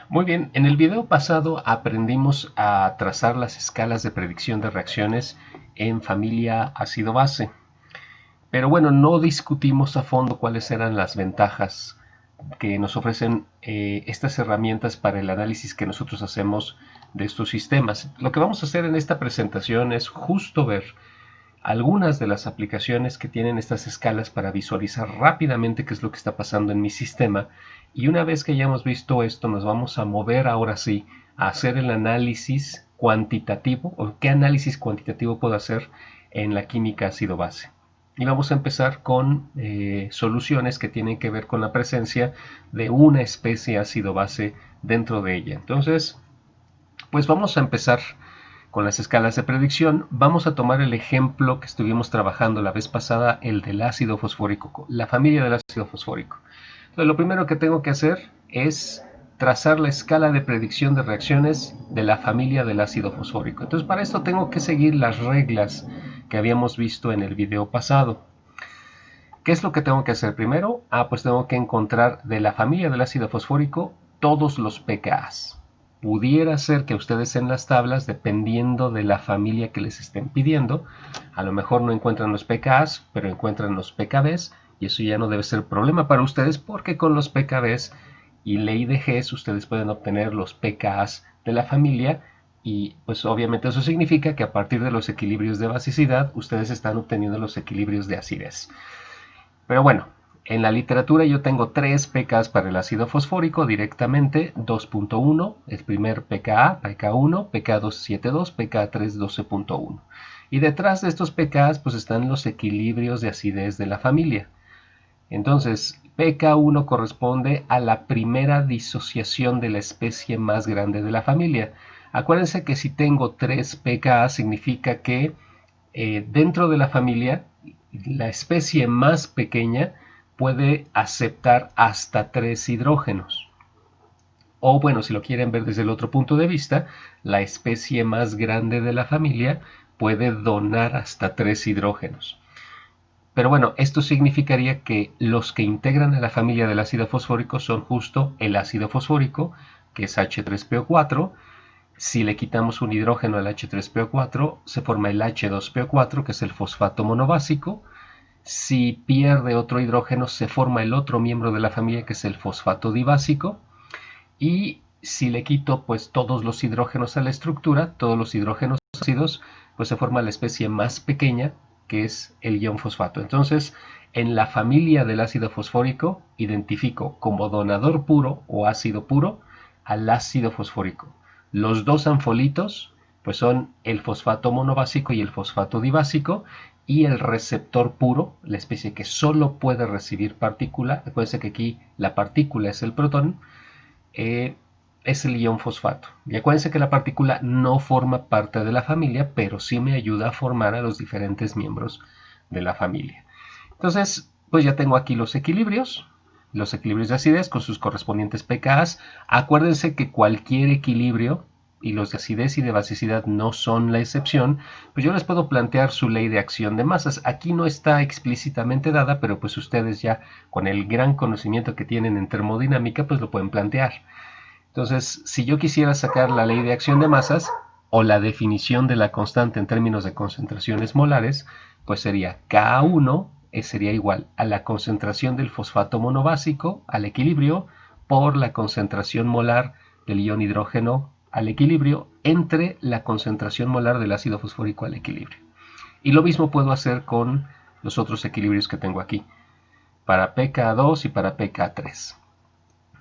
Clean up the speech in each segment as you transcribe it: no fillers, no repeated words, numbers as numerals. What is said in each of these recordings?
Muy bien, en el video pasado aprendimos a trazar las escalas de predicción de reacciones en familia ácido-base. Pero bueno, no discutimos a fondo cuáles eran las ventajas que nos ofrecen estas herramientas para el análisis que nosotros hacemos de estos sistemas. Lo que vamos a hacer en esta presentación es justo ver algunas de las aplicaciones que tienen estas escalas para visualizar rápidamente qué es lo que está pasando en mi sistema. Y una vez que hayamos visto esto, nos vamos a mover ahora sí a hacer el análisis cuantitativo o qué análisis cuantitativo puedo hacer en la química ácido-base. Y vamos a empezar con soluciones que tienen que ver con la presencia de una especie ácido-base dentro de ella. Entonces, pues vamos a empezar con las escalas de predicción. Vamos a tomar el ejemplo que estuvimos trabajando la vez pasada, el del ácido fosfórico, la familia del ácido fosfórico. Entonces, lo primero que tengo que hacer es trazar la escala de predicción de reacciones de la familia del ácido fosfórico. Entonces, para esto tengo que seguir las reglas que habíamos visto en el video pasado. ¿Qué es lo que tengo que hacer primero? Pues tengo que encontrar de la familia del ácido fosfórico todos los pKs. Pudiera ser que ustedes en las tablas, dependiendo de la familia que les estén pidiendo, a lo mejor no encuentran los pKs, pero encuentran los pKbs, y eso ya no debe ser problema para ustedes porque con los pKbs y ley de Hess ustedes pueden obtener los pKs de la familia, y pues obviamente eso significa que a partir de los equilibrios de basicidad ustedes están obteniendo los equilibrios de acidez. Pero bueno, en la literatura yo tengo 3 pKs para el ácido fosfórico directamente, 2.1, el primer pKa, pK1, pK272, pK3 12.1. Y detrás de estos pKs pues están los equilibrios de acidez de la familia. Entonces, pK1 corresponde a la primera disociación de la especie más grande de la familia. Acuérdense que si tengo 3 pKa significa que dentro de la familia la especie más pequeña puede aceptar hasta 3 hidrógenos. O bueno, si lo quieren ver desde el otro punto de vista, la especie más grande de la familia puede donar hasta 3 hidrógenos. Pero bueno, esto significaría que los que integran a la familia del ácido fosfórico son justo el ácido fosfórico, que es H3PO4. Si le quitamos un hidrógeno al H3PO4, se forma el H2PO4, que es el fosfato monobásico. Si pierde otro hidrógeno, se forma el otro miembro de la familia, que es el fosfato dibásico. Y si le quito pues todos los hidrógenos a la estructura, todos los hidrógenos ácidos, pues se forma la especie más pequeña, que es el ion fosfato. Entonces, en la familia del ácido fosfórico, identifico como donador puro o ácido puro al ácido fosfórico. Los dos anfolitos pues son el fosfato monobásico y el fosfato dibásico, y el receptor puro, la especie que solo puede recibir partícula, acuérdense que aquí la partícula es el protón, es el ion fosfato. Y acuérdense que la partícula no forma parte de la familia, pero sí me ayuda a formar a los diferentes miembros de la familia. Entonces, pues ya tengo aquí los equilibrios de acidez con sus correspondientes pKs. Acuérdense que cualquier equilibrio, y los de acidez y de basicidad no son la excepción, pues yo les puedo plantear su ley de acción de masas. Aquí no está explícitamente dada, pero pues ustedes ya con el gran conocimiento que tienen en termodinámica, pues lo pueden plantear. Entonces, si yo quisiera sacar la ley de acción de masas o la definición de la constante en términos de concentraciones molares, pues sería K1 sería igual a la concentración del fosfato monobásico al equilibrio por la concentración molar del ion hidrógeno al equilibrio entre la concentración molar del ácido fosfórico al equilibrio. Y lo mismo puedo hacer con los otros equilibrios que tengo aquí, para pK2 y para pK3.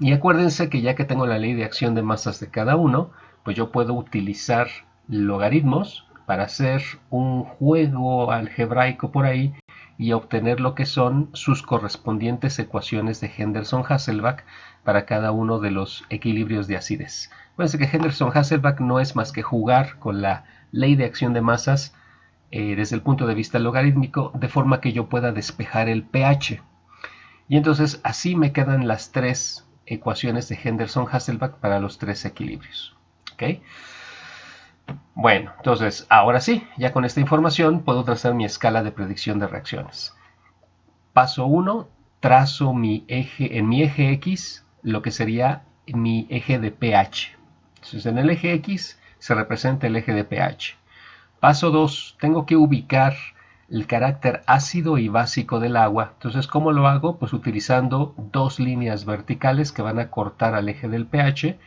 Y acuérdense que ya que tengo la ley de acción de masas de cada uno, pues yo puedo utilizar logaritmos para hacer un juego algebraico por ahí y obtener lo que son sus correspondientes ecuaciones de Henderson-Hasselbalch para cada uno de los equilibrios de acidez. Acuérdense que Henderson-Hasselbalch no es más que jugar con la ley de acción de masas desde el punto de vista logarítmico, de forma que yo pueda despejar el pH. Y entonces así me quedan las 3 ecuaciones de Henderson-Hasselbalch para los 3 equilibrios. ¿Okay? Bueno, entonces ahora sí, ya con esta información puedo trazar mi escala de predicción de reacciones. Paso 1, trazo en mi eje X lo que sería mi eje de pH. Entonces en el eje X se representa el eje de pH. Paso 2, tengo que ubicar el carácter ácido y básico del agua. Entonces, ¿cómo lo hago? Pues utilizando dos líneas verticales que van a cortar al eje del pH,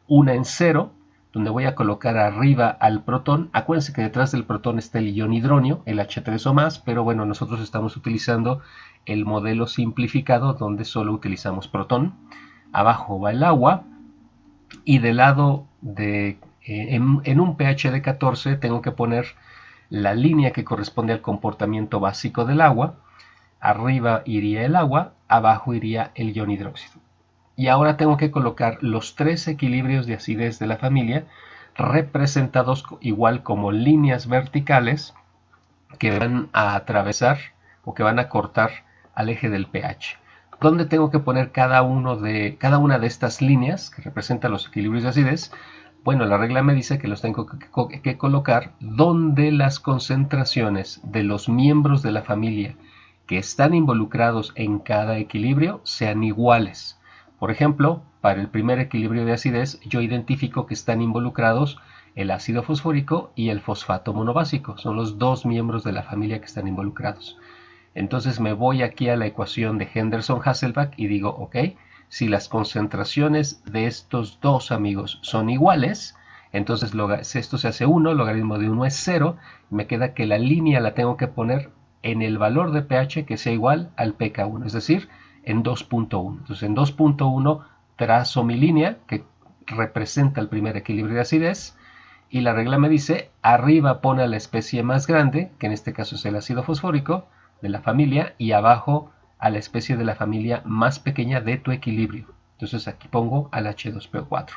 una en 0, donde voy a colocar arriba al protón. Acuérdense que detrás del protón está el ion hidronio, el H3 o más, pero bueno, nosotros estamos utilizando el modelo simplificado donde solo utilizamos protón. Abajo va el agua y del lado de en un pH de 14 tengo que poner la línea que corresponde al comportamiento básico del agua. Arriba iría el agua, abajo iría el ion hidróxido. Y ahora tengo que colocar los tres equilibrios de acidez de la familia representados igual como líneas verticales que van a atravesar o que van a cortar al eje del pH. ¿Dónde tengo que poner cada una de estas líneas que representan los equilibrios de acidez? Bueno, la regla me dice que los tengo que colocar donde las concentraciones de los miembros de la familia que están involucrados en cada equilibrio sean iguales. Por ejemplo, para el primer equilibrio de acidez, yo identifico que están involucrados el ácido fosfórico y el fosfato monobásico. Son los dos miembros de la familia que están involucrados. Entonces me voy aquí a la ecuación de Henderson-Hasselbalch y digo, ok, si las concentraciones de estos dos amigos son iguales, entonces esto se hace 1, logaritmo de 1 es 0, me queda que la línea la tengo que poner en el valor de pH que sea igual al pK1, es decir, en 2.1. Entonces en 2.1 trazo mi línea que representa el primer equilibrio de acidez y la regla me dice, arriba pone a la especie más grande, que en este caso es el ácido fosfórico de la familia, y abajo a la especie de la familia más pequeña de tu equilibrio. Entonces aquí pongo al H2PO4.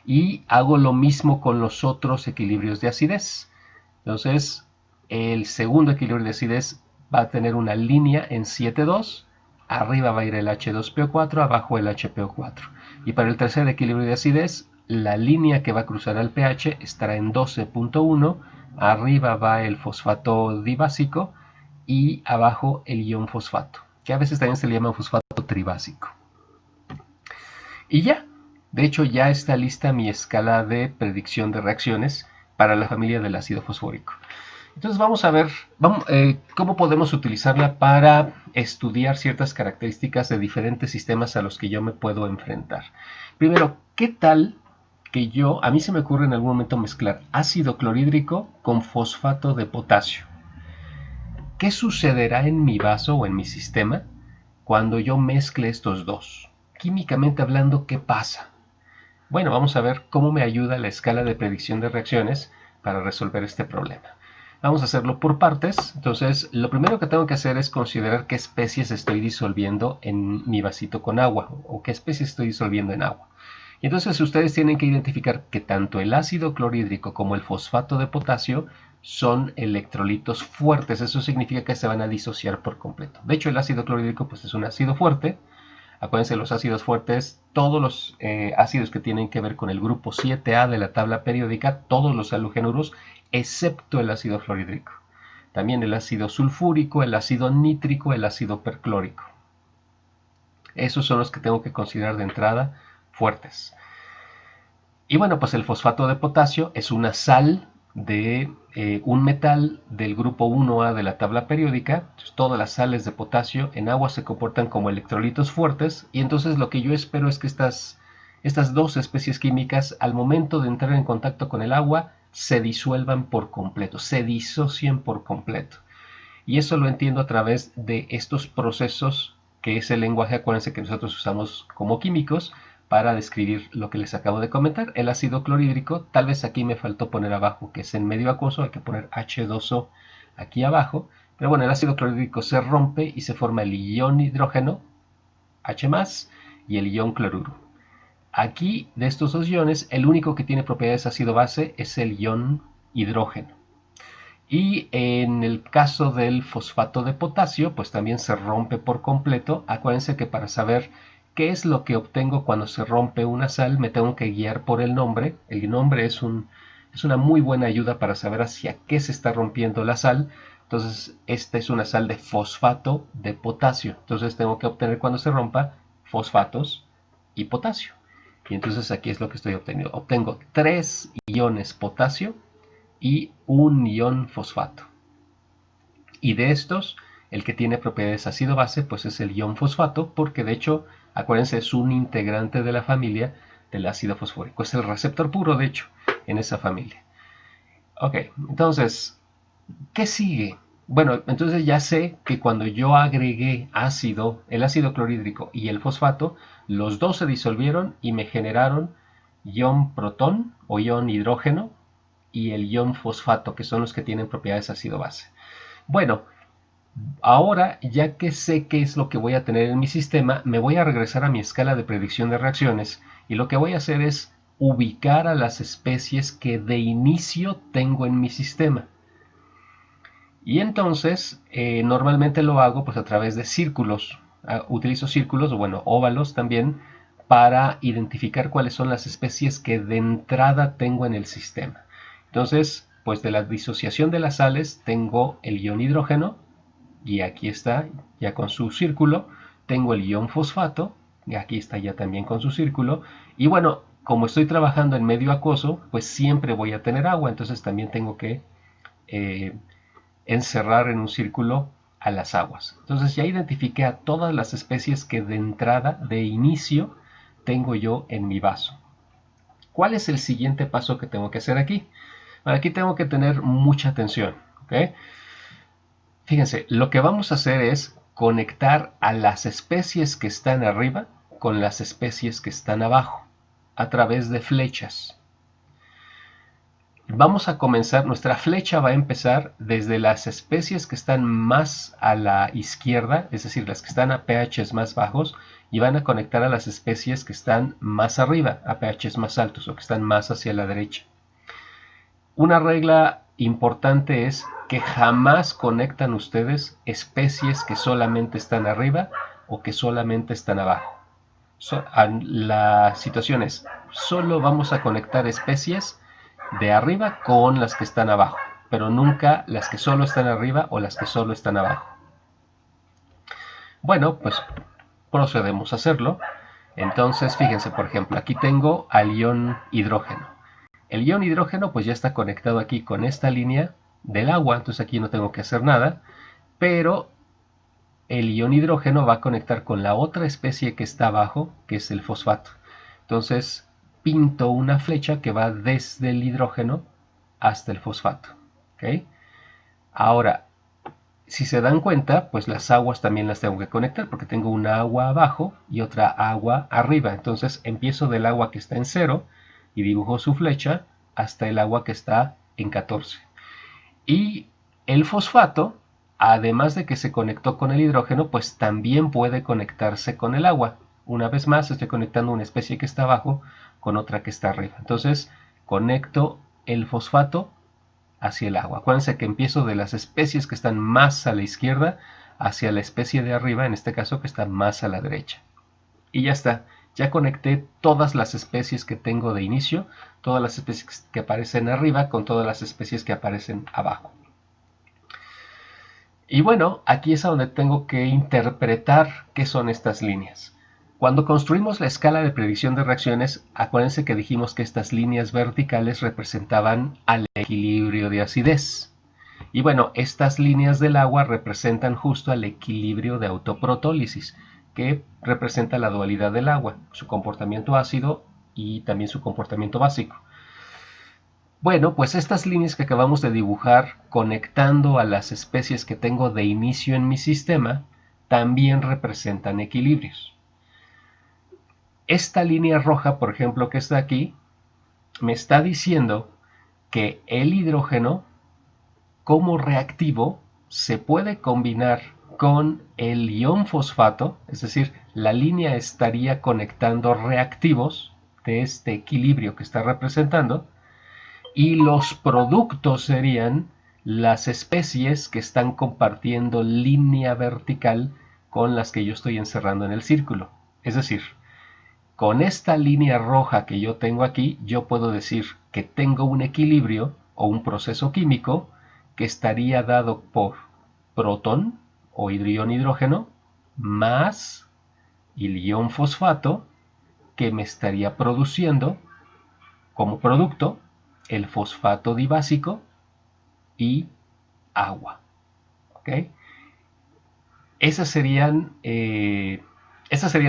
Y hago lo mismo con los otros equilibrios de acidez. Entonces el segundo equilibrio de acidez va a tener una línea en 7,2. Arriba va a ir el H2PO4, abajo el HPO4. Y para el tercer equilibrio de acidez, la línea que va a cruzar al pH estará en 12.1. Arriba va el fosfato dibásico y abajo el ion fosfato, que a veces también se le llama fosfato tribásico. Y ya, de hecho ya está lista mi escala de predicción de reacciones para la familia del ácido fosfórico. Entonces vamos a ver cómo podemos utilizarla para estudiar ciertas características de diferentes sistemas a los que yo me puedo enfrentar. Primero, ¿qué tal que a mí se me ocurre en algún momento mezclar ácido clorhídrico con fosfato de potasio? ¿Qué sucederá en mi vaso o en mi sistema cuando yo mezcle estos dos? Químicamente hablando, ¿qué pasa? Bueno, vamos a ver cómo me ayuda la escala de predicción de reacciones para resolver este problema. Vamos a hacerlo por partes. Entonces, lo primero que tengo que hacer es considerar qué especies estoy disolviendo en mi vasito con agua o qué especies estoy disolviendo en agua. Y entonces ustedes tienen que identificar que tanto el ácido clorhídrico como el fosfato de potasio son electrolitos fuertes. Eso significa que se van a disociar por completo. De hecho, el ácido clorhídrico pues, es un ácido fuerte. Acuérdense, los ácidos fuertes, todos los ácidos que tienen que ver con el grupo 7A de la tabla periódica, todos los halogenuros, excepto el ácido clorhídrico. También el ácido sulfúrico, el ácido nítrico, el ácido perclórico. Esos son los que tengo que considerar de entrada fuertes. Y bueno, pues el fosfato de potasio es una sal de un metal del grupo 1A de la tabla periódica. Entonces, todas las sales de potasio en agua se comportan como electrolitos fuertes y entonces lo que yo espero es que estas dos especies químicas al momento de entrar en contacto con el agua se disuelvan por completo, se disocien por completo. Y eso lo entiendo a través de estos procesos que es el lenguaje, acuérdense que nosotros usamos como químicos para describir lo que les acabo de comentar. El ácido clorhídrico, tal vez aquí me faltó poner abajo que es en medio acuoso, hay que poner H2O aquí abajo, pero bueno, el ácido clorhídrico se rompe y se forma el ion hidrógeno, H+, y el ion cloruro. Aquí, de estos dos iones, el único que tiene propiedades ácido-base es el ion hidrógeno. Y en el caso del fosfato de potasio, pues también se rompe por completo. Acuérdense que para saber qué es lo que obtengo cuando se rompe una sal, me tengo que guiar por el nombre. El nombre es una muy buena ayuda para saber hacia qué se está rompiendo la sal. Entonces, esta es una sal de fosfato de potasio. Entonces, tengo que obtener cuando se rompa fosfatos y potasio. Y entonces aquí es lo que estoy obteniendo. Obtengo 3 iones potasio y un ion fosfato. Y de estos, el que tiene propiedades ácido-base, pues es el ion fosfato, porque de hecho, acuérdense, es un integrante de la familia del ácido fosfórico. Es el receptor puro, de hecho, en esa familia. Ok, entonces, ¿qué sigue? Bueno, entonces ya sé que cuando yo agregué ácido, el ácido clorhídrico y el fosfato, los dos se disolvieron y me generaron ion protón o ion hidrógeno y el ion fosfato, que son los que tienen propiedades ácido-base. Bueno, ahora ya que sé qué es lo que voy a tener en mi sistema, me voy a regresar a mi escala de predicción de reacciones y lo que voy a hacer es ubicar a las especies que de inicio tengo en mi sistema. Y entonces, normalmente lo hago pues a través de círculos. Utilizo círculos, o bueno, óvalos también, para identificar cuáles son las especies que de entrada tengo en el sistema. Entonces, pues de la disociación de las sales tengo el ion hidrógeno, y aquí está ya con su círculo. Tengo el ion fosfato, y aquí está ya también con su círculo. Y bueno, como estoy trabajando en medio acuoso, pues siempre voy a tener agua, entonces también tengo que eh, encerrar en un círculo a las aguas. Entonces ya identifiqué a todas las especies que de entrada, de inicio, tengo yo en mi vaso. ¿Cuál es el siguiente paso que tengo que hacer aquí? Bueno, aquí tengo que tener mucha atención. ¿Okay? Fíjense, lo que vamos a hacer es conectar a las especies que están arriba con las especies que están abajo a través de flechas. Vamos a comenzar, nuestra flecha va a empezar desde las especies que están más a la izquierda, es decir, las que están a pHs más bajos, y van a conectar a las especies que están más arriba, a pHs más altos o que están más hacia la derecha. Una regla importante es que jamás conectan ustedes especies que solamente están arriba o que solamente están abajo. La situación es, solo vamos a conectar especies de arriba con las que están abajo, pero nunca las que solo están arriba o las que solo están abajo. Bueno, pues procedemos a hacerlo. Entonces, fíjense, por ejemplo, aquí tengo al ion hidrógeno. El ion hidrógeno pues ya está conectado aquí con esta línea del agua, entonces aquí no tengo que hacer nada, pero el ion hidrógeno va a conectar con la otra especie que está abajo, que es el fosfato. Entonces pinto una flecha que va desde el hidrógeno hasta el fosfato. ¿Okay? Ahora, si se dan cuenta, pues las aguas también las tengo que conectar porque tengo una agua abajo y otra agua arriba. Entonces empiezo del agua que está en 0 y dibujo su flecha hasta el agua que está en 14. Y el fosfato, además de que se conectó con el hidrógeno, pues también puede conectarse con el agua. Una vez más estoy conectando una especie que está abajo con otra que está arriba. Entonces conecto el fosfato hacia el agua. Acuérdense que empiezo de las especies que están más a la izquierda hacia la especie de arriba, en este caso que está más a la derecha. Y ya está, ya conecté todas las especies que tengo de inicio, todas las especies que aparecen arriba con todas las especies que aparecen abajo. Y bueno, aquí es a donde tengo que interpretar qué son estas líneas. Cuando construimos la escala de predicción de reacciones, acuérdense que dijimos que estas líneas verticales representaban al equilibrio de acidez. Y bueno, estas líneas del agua representan justo al equilibrio de autoprotólisis, que representa la dualidad del agua, su comportamiento ácido y también su comportamiento básico. Bueno, pues estas líneas que acabamos de dibujar conectando a las especies que tengo de inicio en mi sistema también representan equilibrios. Esta línea roja, por ejemplo, que está aquí, me está diciendo que el hidrógeno como reactivo se puede combinar con el ion fosfato, es decir, la línea estaría conectando reactivos de este equilibrio que está representando, y los productos serían las especies que están compartiendo línea vertical con las que yo estoy encerrando en el círculo. Es decir, con esta línea roja que yo tengo aquí, yo puedo decir que tengo un equilibrio o un proceso químico que estaría dado por protón o ion hidrógeno más el ion fosfato que me estaría produciendo como producto el fosfato dibásico y agua. ¿Ok? Esa sería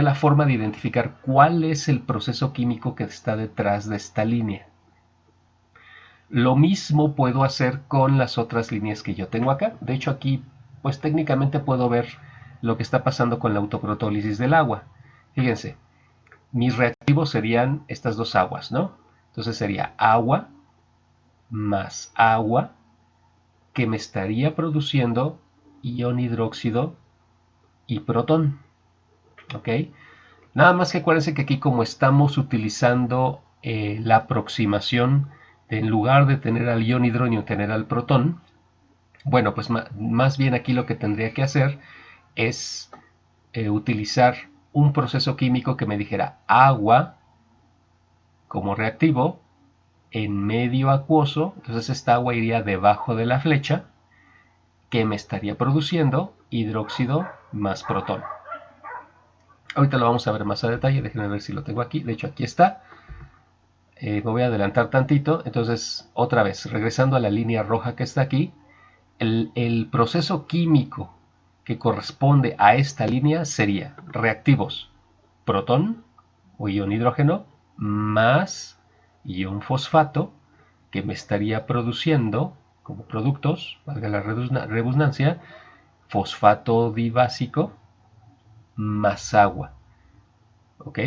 la forma de identificar cuál es el proceso químico que está detrás de esta línea. Lo mismo puedo hacer con las otras líneas que yo tengo acá. De hecho, aquí pues técnicamente puedo ver lo que está pasando con la autoprotólisis del agua. Fíjense, mis reactivos serían estas dos aguas, ¿no? Entonces sería agua más agua que me estaría produciendo ion hidróxido y protón. ¿Ok? Nada más que acuérdense que aquí como estamos utilizando la aproximación de, en lugar de tener al ion hidrógeno tener al protón, bueno, pues más bien aquí lo que tendría que hacer es utilizar un proceso químico que me dijera agua como reactivo en medio acuoso, entonces esta agua iría debajo de la flecha que me estaría produciendo hidróxido más protón. Ahorita lo vamos a ver más a detalle, déjenme ver si lo tengo aquí, de hecho aquí está. Me voy a adelantar tantito, entonces otra vez, regresando a la línea roja que está aquí, el proceso químico que corresponde a esta línea sería reactivos protón o ion hidrógeno más ion fosfato que me estaría produciendo como productos, valga la redundancia, fosfato dibásico más agua, ¿ok?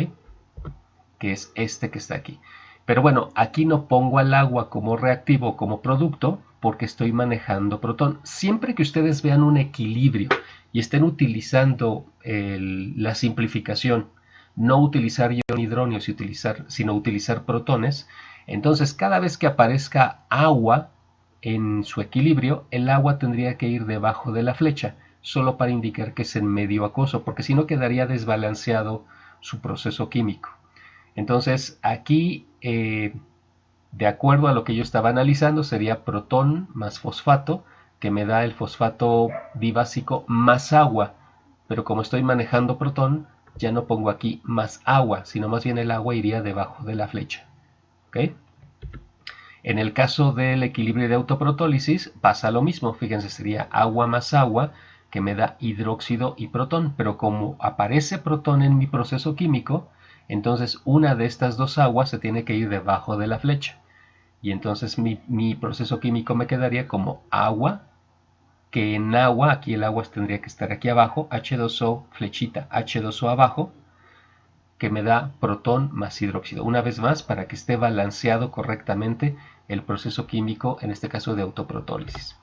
Que es este que está aquí. Pero bueno, aquí no pongo al agua como reactivo, como producto, porque estoy manejando protón. Siempre que ustedes vean un equilibrio y estén utilizando la simplificación, no utilizar ion hidrógeno, sino utilizar protones, entonces cada vez que aparezca agua en su equilibrio, el agua tendría que ir debajo de la flecha, solo para indicar que es en medio acuoso, porque si no quedaría desbalanceado su proceso químico. Entonces aquí, de acuerdo a lo que yo estaba analizando, sería protón más fosfato, que me da el fosfato dibásico más agua. Pero como estoy manejando protón, ya no pongo aquí más agua, sino más bien el agua iría debajo de la flecha. ¿Okay? En el caso del equilibrio de autoprotólisis pasa lo mismo. Fíjense, sería agua más agua, que me da hidróxido y protón. Pero como aparece protón en mi proceso químico, entonces una de estas dos aguas se tiene que ir debajo de la flecha. Y entonces mi proceso químico me quedaría como agua, que en agua, aquí el agua tendría que estar aquí abajo, H2O, flechita, H2O abajo, que me da protón más hidróxido. Una vez más, para que esté balanceado correctamente el proceso químico, en este caso de autoprotólisis.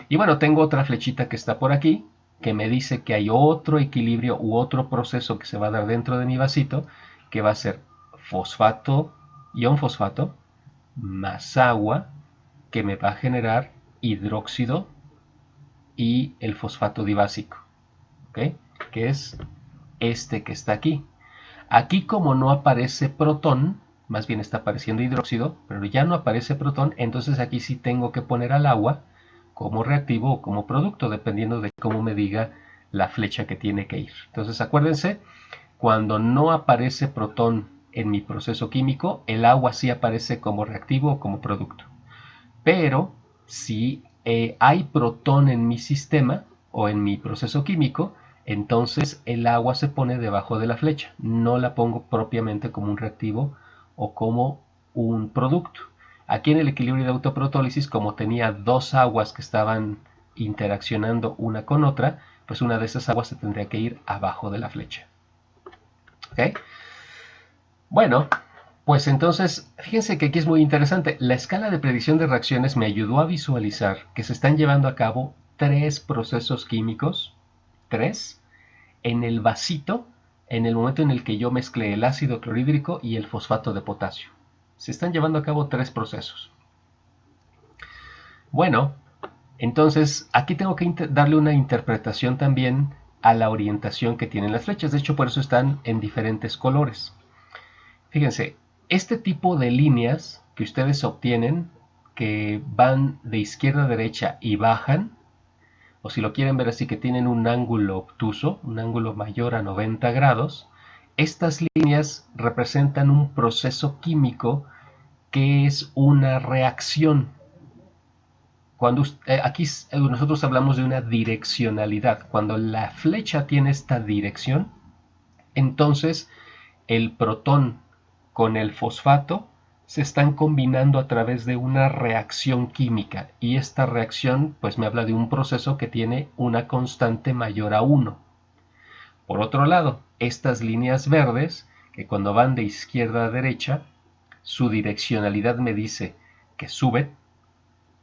Y bueno, tengo otra flechita que está por aquí, que me dice que hay otro equilibrio u otro proceso que se va a dar dentro de mi vasito, que va a ser fosfato, ion fosfato, más agua, que me va a generar hidróxido y el fosfato dibásico, ¿okay? Que es este que está aquí. Aquí como no aparece protón, más bien está apareciendo hidróxido, pero ya no aparece protón, entonces aquí sí tengo que poner al agua como reactivo o como producto, dependiendo de cómo me diga la flecha que tiene que ir. Entonces acuérdense, cuando no aparece protón en mi proceso químico, el agua sí aparece como reactivo o como producto. Pero si hay protón en mi sistema o en mi proceso químico, entonces el agua se pone debajo de la flecha. No la pongo propiamente como un reactivo o como un producto. Aquí en el equilibrio de autoprotólisis, como tenía dos aguas que estaban interaccionando una con otra, pues una de esas aguas se tendría que ir abajo de la flecha. ¿Okay? Bueno, pues entonces, fíjense que aquí es muy interesante. La escala de predicción de reacciones me ayudó a visualizar que se están llevando a cabo tres procesos químicos, tres, en el vasito, en el momento en el que yo mezclé el ácido clorhídrico y el fosfato de potasio. Se están llevando a cabo tres procesos. Bueno, entonces aquí tengo que darle una interpretación también a la orientación que tienen las flechas. De hecho, por eso están en diferentes colores. Fíjense, este tipo de líneas que ustedes obtienen, que van de izquierda a derecha y bajan, o si lo quieren ver así, que tienen un ángulo obtuso, un ángulo mayor a 90 grados, Estas líneas representan un proceso químico que es una reacción. Aquí nosotros hablamos de una direccionalidad. Cuando la flecha tiene esta dirección, entonces el protón con el fosfato se están combinando a través de una reacción química, y esta reacción pues me habla de un proceso que tiene una constante mayor a 1. Por otro lado, estas líneas verdes, que cuando van de izquierda a derecha, su direccionalidad me dice que sube,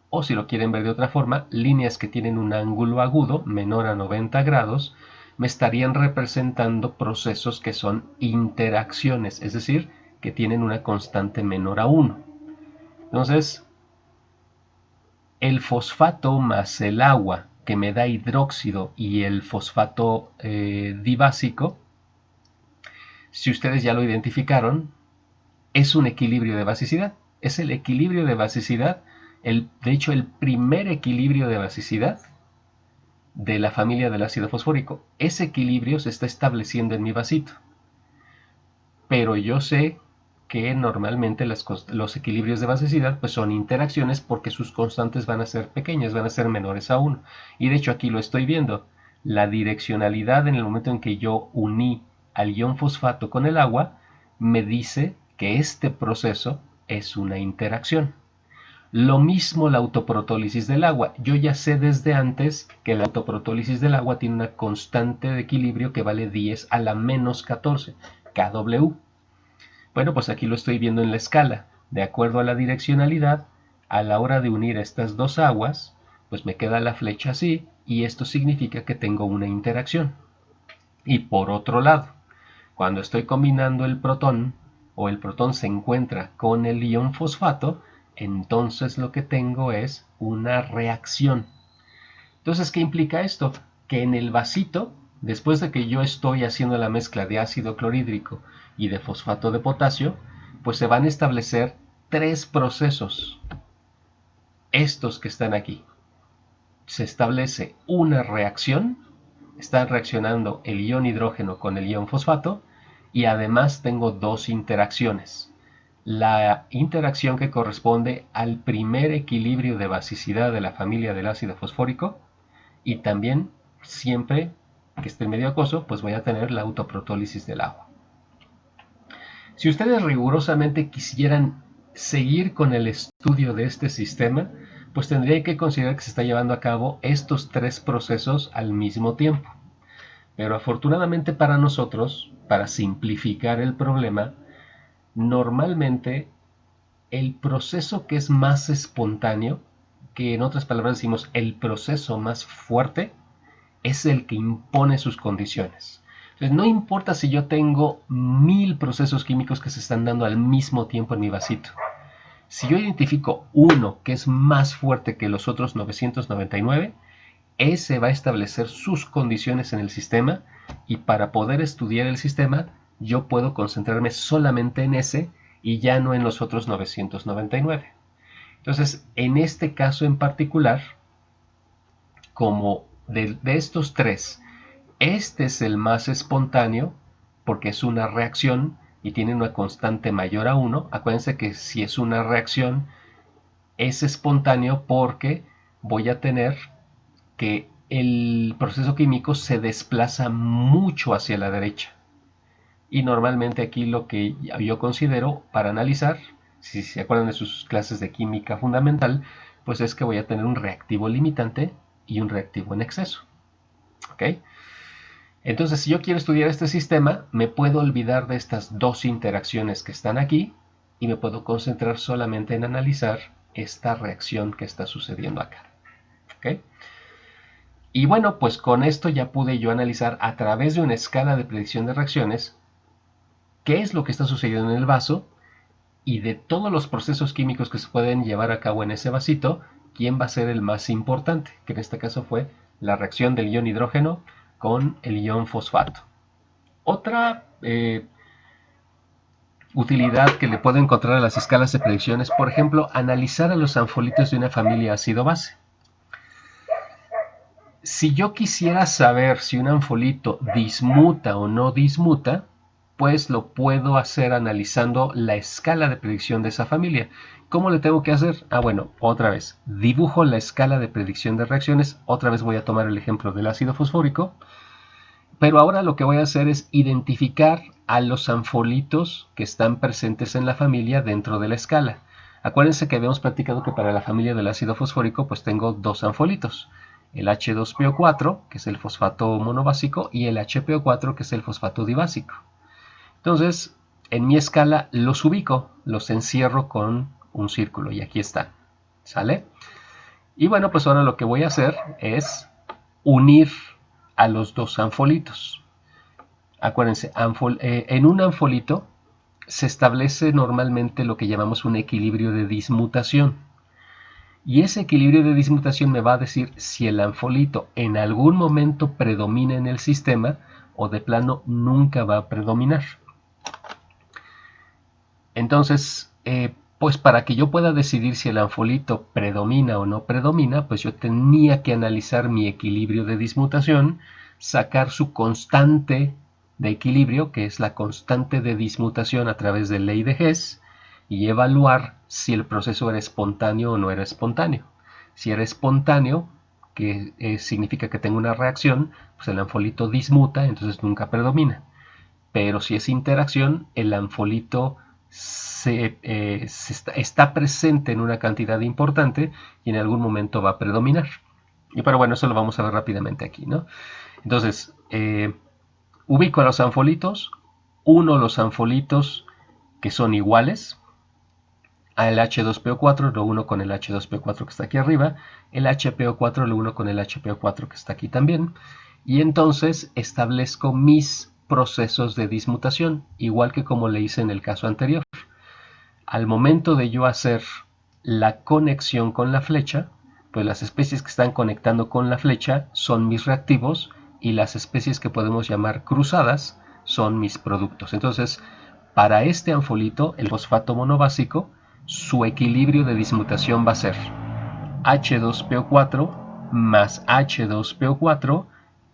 o si lo quieren ver de otra forma, líneas que tienen un ángulo agudo menor a 90 grados, me estarían representando procesos que son interacciones, es decir, que tienen una constante menor a 1. Entonces, el fosfato más el agua que me da hidróxido y el fosfato dibásico, si ustedes ya lo identificaron, es un equilibrio de basicidad. Es el equilibrio de basicidad, de hecho el primer equilibrio de basicidad de la familia del ácido fosfórico. Ese equilibrio se está estableciendo en mi vasito. Pero yo sé que normalmente los equilibrios de basicidad pues son interacciones, porque sus constantes van a ser pequeñas, van a ser menores a 1. Y de hecho aquí lo estoy viendo. La direccionalidad en el momento en que yo uní al ion fosfato con el agua me dice que este proceso es una interacción. Lo mismo la autoprotólisis del agua. Yo ya sé desde antes que la autoprotólisis del agua tiene una constante de equilibrio que vale 10 a la menos 14, kW. Bueno, pues aquí lo estoy viendo en la escala. De acuerdo a la direccionalidad, a la hora de unir estas dos aguas, pues me queda la flecha así, y esto significa que tengo una interacción. Y por otro lado, cuando estoy combinando el protón, o el protón se encuentra con el ion fosfato, entonces lo que tengo es una reacción. Entonces, ¿qué implica esto? Que en el vasito, después de que yo estoy haciendo la mezcla de ácido clorhídrico y de fosfato de potasio, pues se van a establecer 3 procesos. Estos que están aquí. Se establece una reacción, están reaccionando el ion hidrógeno con el ion fosfato, y además tengo 2 interacciones. La interacción que corresponde al primer equilibrio de basicidad de la familia del ácido fosfórico, y también siempre que esté medio acuoso, pues voy a tener la autoprotólisis del agua. Si ustedes rigurosamente quisieran seguir con el estudio de este sistema, pues tendría que considerar que se está llevando a cabo estos 3 procesos al mismo tiempo. Pero afortunadamente para nosotros, para simplificar el problema, normalmente el proceso que es más espontáneo, que en otras palabras decimos el proceso más fuerte, es el que impone sus condiciones. Entonces, no importa si yo tengo 1000 procesos químicos que se están dando al mismo tiempo en mi vasito. Si yo identifico uno que es más fuerte que los otros 999, ese va a establecer sus condiciones en el sistema, y para poder estudiar el sistema, yo puedo concentrarme solamente en ese y ya no en los otros 999. Entonces, en este caso en particular, como de estos 3, este es el más espontáneo porque es una reacción y tiene una constante mayor a 1. Acuérdense que si es una reacción es espontáneo porque voy a tener que el proceso químico se desplaza mucho hacia la derecha. Y normalmente aquí lo que yo considero para analizar, si se acuerdan de sus clases de química fundamental, pues es que voy a tener un reactivo limitante y un reactivo en exceso. ¿Ok? Entonces, si yo quiero estudiar este sistema, me puedo olvidar de estas 2 interacciones que están aquí y me puedo concentrar solamente en analizar esta reacción que está sucediendo acá. ¿Ok? Y bueno, pues con esto ya pude yo analizar a través de una escala de predicción de reacciones qué es lo que está sucediendo en el vaso, y de todos los procesos químicos que se pueden llevar a cabo en ese vasito, quién va a ser el más importante, que en este caso fue la reacción del ion hidrógeno con el ion fosfato. Otra utilidad que le puedo encontrar a las escalas de predicción es, por ejemplo, analizar a los anfolitos de una familia ácido-base. Si yo quisiera saber si un anfolito dismuta o no dismuta, pues lo puedo hacer analizando la escala de predicción de esa familia. ¿Cómo le tengo que hacer? Bueno, otra vez, dibujo la escala de predicción de reacciones. Otra vez voy a tomar el ejemplo del ácido fosfórico. Pero ahora lo que voy a hacer es identificar a los anfolitos que están presentes en la familia dentro de la escala. Acuérdense que habíamos practicado que para la familia del ácido fosfórico pues tengo dos anfolitos. El H2PO4, que es el fosfato monobásico, y el HPO4, que es el fosfato dibásico. Entonces, en mi escala los ubico, los encierro con un círculo y aquí están. ¿Sale? Y bueno, pues ahora lo que voy a hacer es unir a los dos anfolitos. Acuérdense, en un anfolito se establece normalmente lo que llamamos un equilibrio de dismutación. Y ese equilibrio de dismutación me va a decir si el anfolito en algún momento predomina en el sistema o de plano nunca va a predominar. Entonces, pues para que yo pueda decidir si el anfolito predomina o no predomina, pues yo tenía que analizar mi equilibrio de dismutación, sacar su constante de equilibrio, que es la constante de dismutación a través de ley de Hess, y evaluar si el proceso era espontáneo o no era espontáneo. Si era espontáneo, que significa que tengo una reacción, pues el anfolito dismuta, entonces nunca predomina. Pero si es interacción, el anfolito está presente en una cantidad importante y en algún momento va a predominar. Pero bueno, eso lo vamos a ver rápidamente aquí, ¿no? Entonces, ubico a los anfolitos, uno los anfolitos que son iguales al H2PO4, lo uno con el H2PO4 que está aquí arriba, el HPO4 lo uno con el HPO4 que está aquí también, y entonces establezco mis procesos de dismutación, igual que como le hice en el caso anterior. Al momento de yo hacer la conexión con la flecha, pues las especies que están conectando con la flecha son mis reactivos y las especies que podemos llamar cruzadas son mis productos. Entonces, para este anfolito, el fosfato monobásico, su equilibrio de dismutación va a ser H2PO4 más H2PO4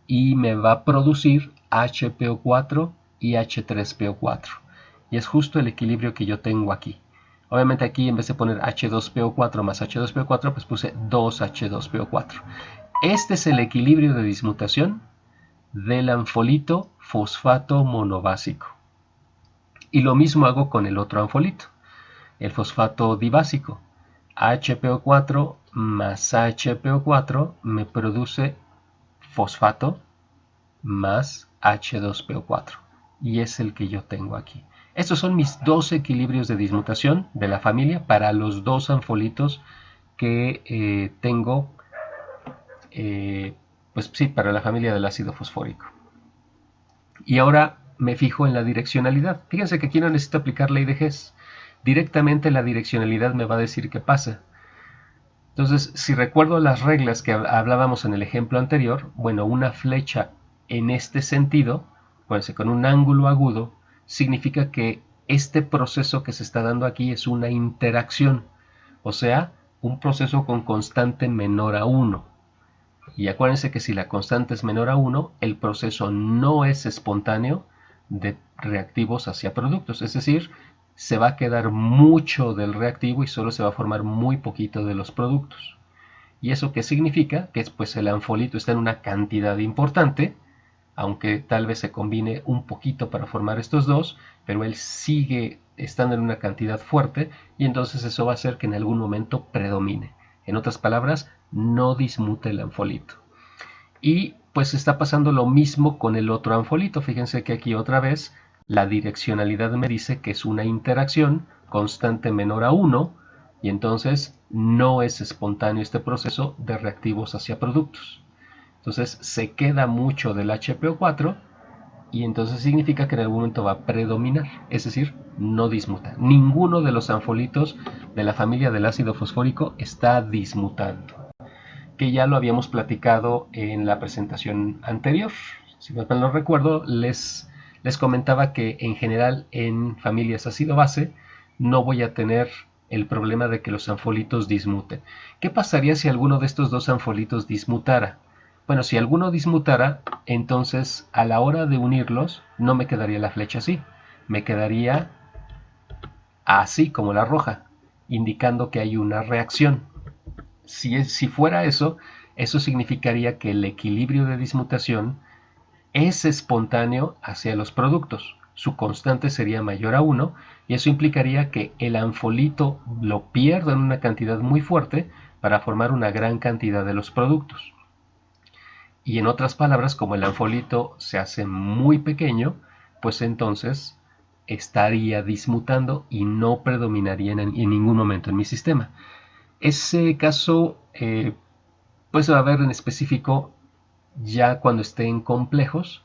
y me va a producir HPO4 y H3PO4. Y es justo el equilibrio que yo tengo aquí. Obviamente aquí en vez de poner H2PO4 más H2PO4, pues puse 2H2PO4. Este es el equilibrio de dismutación del anfolito fosfato monobásico. Y lo mismo hago con el otro anfolito, el fosfato dibásico. HPO4 más HPO4 me produce fosfato más H2PO4. Y es el que yo tengo aquí. Estos son mis dos equilibrios de dismutación de la familia para los dos anfolitos que tengo, pues sí, para la familia del ácido fosfórico. Y ahora me fijo en la direccionalidad. Fíjense que aquí no necesito aplicar ley de Hess. Directamente la direccionalidad me va a decir qué pasa. Entonces, si recuerdo las reglas que hablábamos en el ejemplo anterior, bueno, una flecha en este sentido, pues con un ángulo agudo, significa que este proceso que se está dando aquí es una interacción, o sea, un proceso con constante menor a 1. Y acuérdense que si la constante es menor a 1, el proceso no es espontáneo de reactivos hacia productos, es decir, se va a quedar mucho del reactivo y solo se va a formar muy poquito de los productos. ¿Y eso qué significa? Que pues el anfolito está en una cantidad importante, aunque tal vez se combine un poquito para formar estos dos, pero él sigue estando en una cantidad fuerte y entonces eso va a hacer que en algún momento predomine. En otras palabras, no dismute el anfolito. Y pues está pasando lo mismo con el otro anfolito. Fíjense que aquí otra vez la direccionalidad me dice que es una interacción constante menor a 1 y entonces no es espontáneo este proceso de reactivos hacia productos. Entonces se queda mucho del HPO4 y entonces significa que en algún momento va a predominar, es decir, no dismuta. Ninguno de los anfolitos de la familia del ácido fosfórico está dismutando, que ya lo habíamos platicado en la presentación anterior. Si no mal no recuerdo, les comentaba que en general en familias ácido-base no voy a tener el problema de que los anfolitos dismuten. ¿Qué pasaría si alguno de estos dos anfolitos dismutara? Bueno, si alguno dismutara, entonces a la hora de unirlos no me quedaría la flecha así, me quedaría así como la roja, indicando que hay una reacción. Si fuera eso, eso significaría que el equilibrio de dismutación es espontáneo hacia los productos. Su constante sería mayor a 1 y eso implicaría que el anfolito lo pierda en una cantidad muy fuerte para formar una gran cantidad de los productos. Y en otras palabras, como el anfolito se hace muy pequeño, pues entonces estaría dismutando y no predominaría en ningún momento en mi sistema. Ese caso pues se va a ver en específico ya cuando esté en complejos,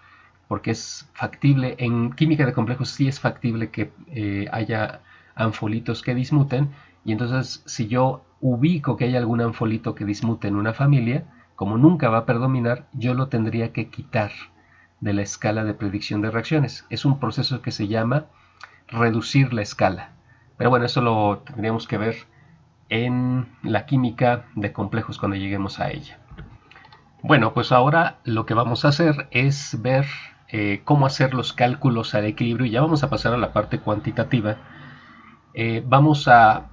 porque es factible, en química de complejos sí es factible que haya anfolitos que dismuten, y entonces si yo ubico que hay algún anfolito que dismute en una familia, como nunca va a predominar, yo lo tendría que quitar de la escala de predicción de reacciones. Es un proceso que se llama reducir la escala. Pero bueno, eso lo tendríamos que ver en la química de complejos cuando lleguemos a ella. Bueno, pues ahora lo que vamos a hacer es ver cómo hacer los cálculos al equilibrio y ya vamos a pasar a la parte cuantitativa. Vamos a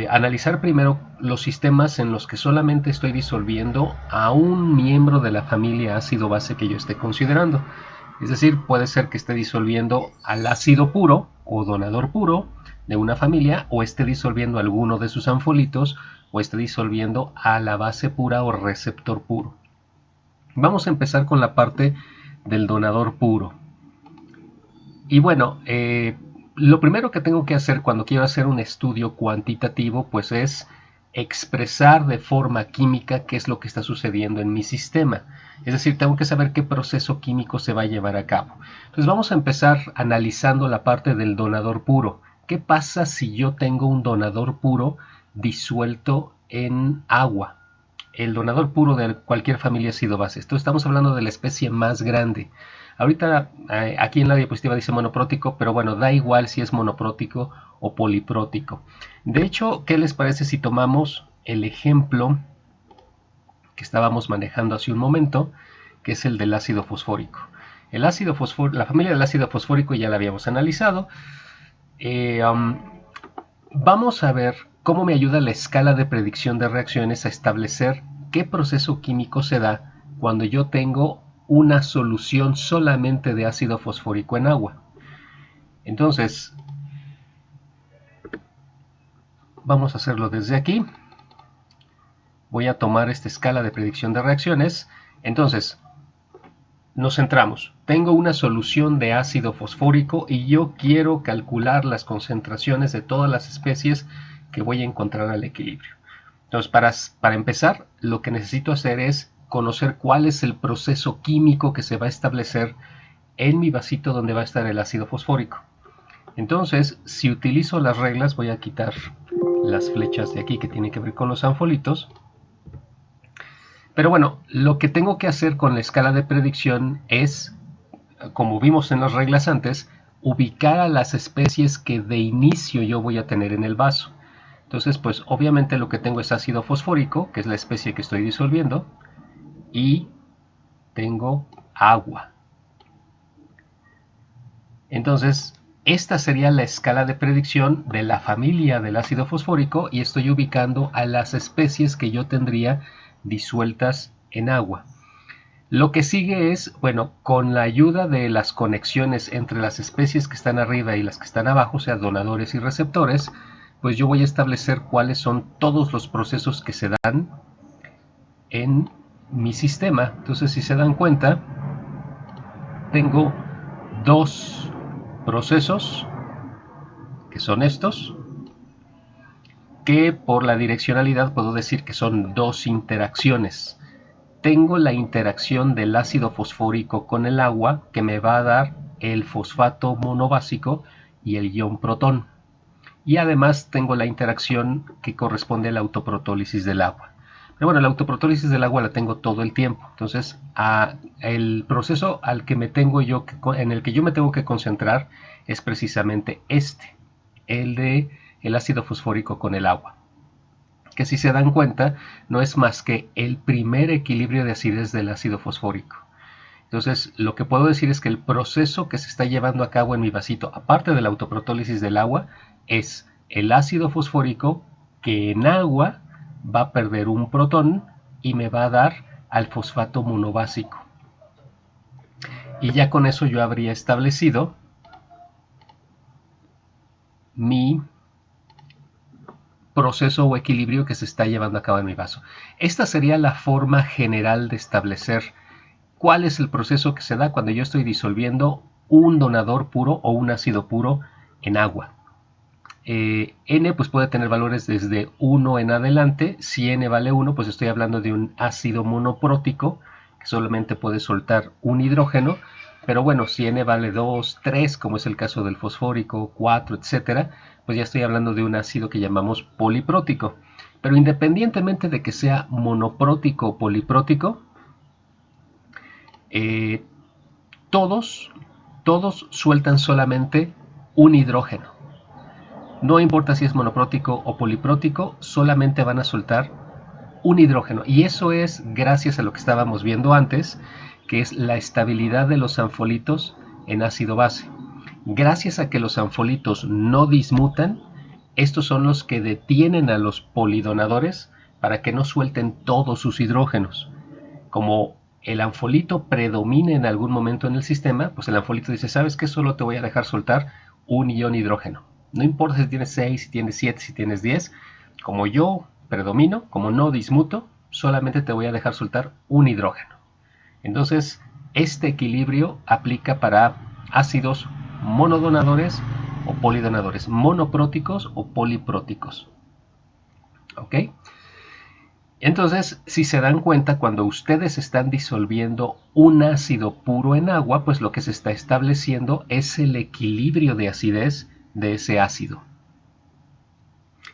analizar primero los sistemas en los que solamente estoy disolviendo a un miembro de la familia ácido-base que yo esté considerando. Es decir, puede ser que esté disolviendo al ácido puro o donador puro de una familia, o esté disolviendo alguno de sus anfolitos, o esté disolviendo a la base pura o receptor puro. Vamos a empezar con la parte del donador puro. Y bueno, lo primero que tengo que hacer cuando quiero hacer un estudio cuantitativo, pues es expresar de forma química qué es lo que está sucediendo en mi sistema. Es decir, tengo que saber qué proceso químico se va a llevar a cabo. Entonces vamos a empezar analizando la parte del donador puro. ¿Qué pasa si yo tengo un donador puro disuelto en agua? El donador puro de cualquier familia ácido-base. Entonces estamos hablando de la especie más grande. Ahorita aquí en la diapositiva dice monoprótico, pero bueno, da igual si es monoprótico o poliprótico. De hecho, ¿qué les parece si tomamos el ejemplo que estábamos manejando hace un momento, que es el del ácido fosfórico? El ácido fosfórico, la familia del ácido fosfórico ya la habíamos analizado. Vamos a ver cómo me ayuda la escala de predicción de reacciones a establecer qué proceso químico se da cuando yo tengo una solución solamente de ácido fosfórico en agua. Entonces, vamos a hacerlo desde aquí. Voy a tomar esta escala de predicción de reacciones. Entonces, nos centramos. Tengo una solución de ácido fosfórico y yo quiero calcular las concentraciones de todas las especies que voy a encontrar al equilibrio. Entonces, para empezar, lo que necesito hacer es conocer cuál es el proceso químico que se va a establecer en mi vasito donde va a estar el ácido fosfórico. Entonces, si utilizo las reglas, voy a quitar las flechas de aquí que tienen que ver con los anfolitos. Pero bueno, lo que tengo que hacer con la escala de predicción es, como vimos en las reglas antes, ubicar a las especies que de inicio yo voy a tener en el vaso. Entonces, pues obviamente lo que tengo es ácido fosfórico, que es la especie que estoy disolviendo, y tengo agua. Entonces, esta sería la escala de predicción de la familia del ácido fosfórico y estoy ubicando a las especies que yo tendría disueltas en agua. Lo que sigue es, bueno, con la ayuda de las conexiones entre las especies que están arriba y las que están abajo, o sea, donadores y receptores, pues yo voy a establecer cuáles son todos los procesos que se dan en mi sistema. Entonces, si se dan cuenta, tengo dos procesos, que son estos, que por la direccionalidad puedo decir que son dos interacciones. Tengo la interacción del ácido fosfórico con el agua, que me va a dar el fosfato monobásico y el ion protón. Y además tengo la interacción que corresponde a la autoprotólisis del agua. Pero bueno, la autoprotólisis del agua la tengo todo el tiempo. Entonces, el proceso al que en el que yo me tengo que concentrar es precisamente este, el de el ácido fosfórico con el agua. Que si se dan cuenta, no es más que el primer equilibrio de acidez del ácido fosfórico. Entonces, lo que puedo decir es que el proceso que se está llevando a cabo en mi vasito, aparte de la autoprotólisis del agua, es el ácido fosfórico que en agua va a perder un protón y me va a dar al fosfato monobásico. Y ya con eso yo habría establecido mi proceso o equilibrio que se está llevando a cabo en mi vaso. Esta sería la forma general de establecer cuál es el proceso que se da cuando yo estoy disolviendo un donador puro o un ácido puro en agua. N pues puede tener valores desde 1 en adelante. Si N vale 1, pues estoy hablando de un ácido monoprótico que solamente puede soltar un hidrógeno. Pero bueno, si N vale 2, 3, como es el caso del fosfórico, 4, etcétera, pues ya estoy hablando de un ácido que llamamos poliprótico. Pero independientemente de que sea monoprótico o poliprótico, todos sueltan solamente un hidrógeno. No importa si es monoprótico o poliprótico, solamente van a soltar un hidrógeno. Y eso es gracias a lo que estábamos viendo antes, que es la estabilidad de los anfolitos en ácido base. Gracias a que los anfolitos no dismutan, estos son los que detienen a los polidonadores para que no suelten todos sus hidrógenos. Como el anfolito predomina en algún momento en el sistema, pues el anfolito dice, ¿sabes qué? Solo te voy a dejar soltar un ion hidrógeno. No importa si tienes 6, si tienes 7, si tienes 10, como yo predomino, como no dismuto, solamente te voy a dejar soltar un hidrógeno. Entonces, este equilibrio aplica para ácidos monodonadores o polidonadores, monopróticos o polipróticos. ¿Ok? Entonces, si se dan cuenta, cuando ustedes están disolviendo un ácido puro en agua, pues lo que se está estableciendo es el equilibrio de acidez de ese ácido.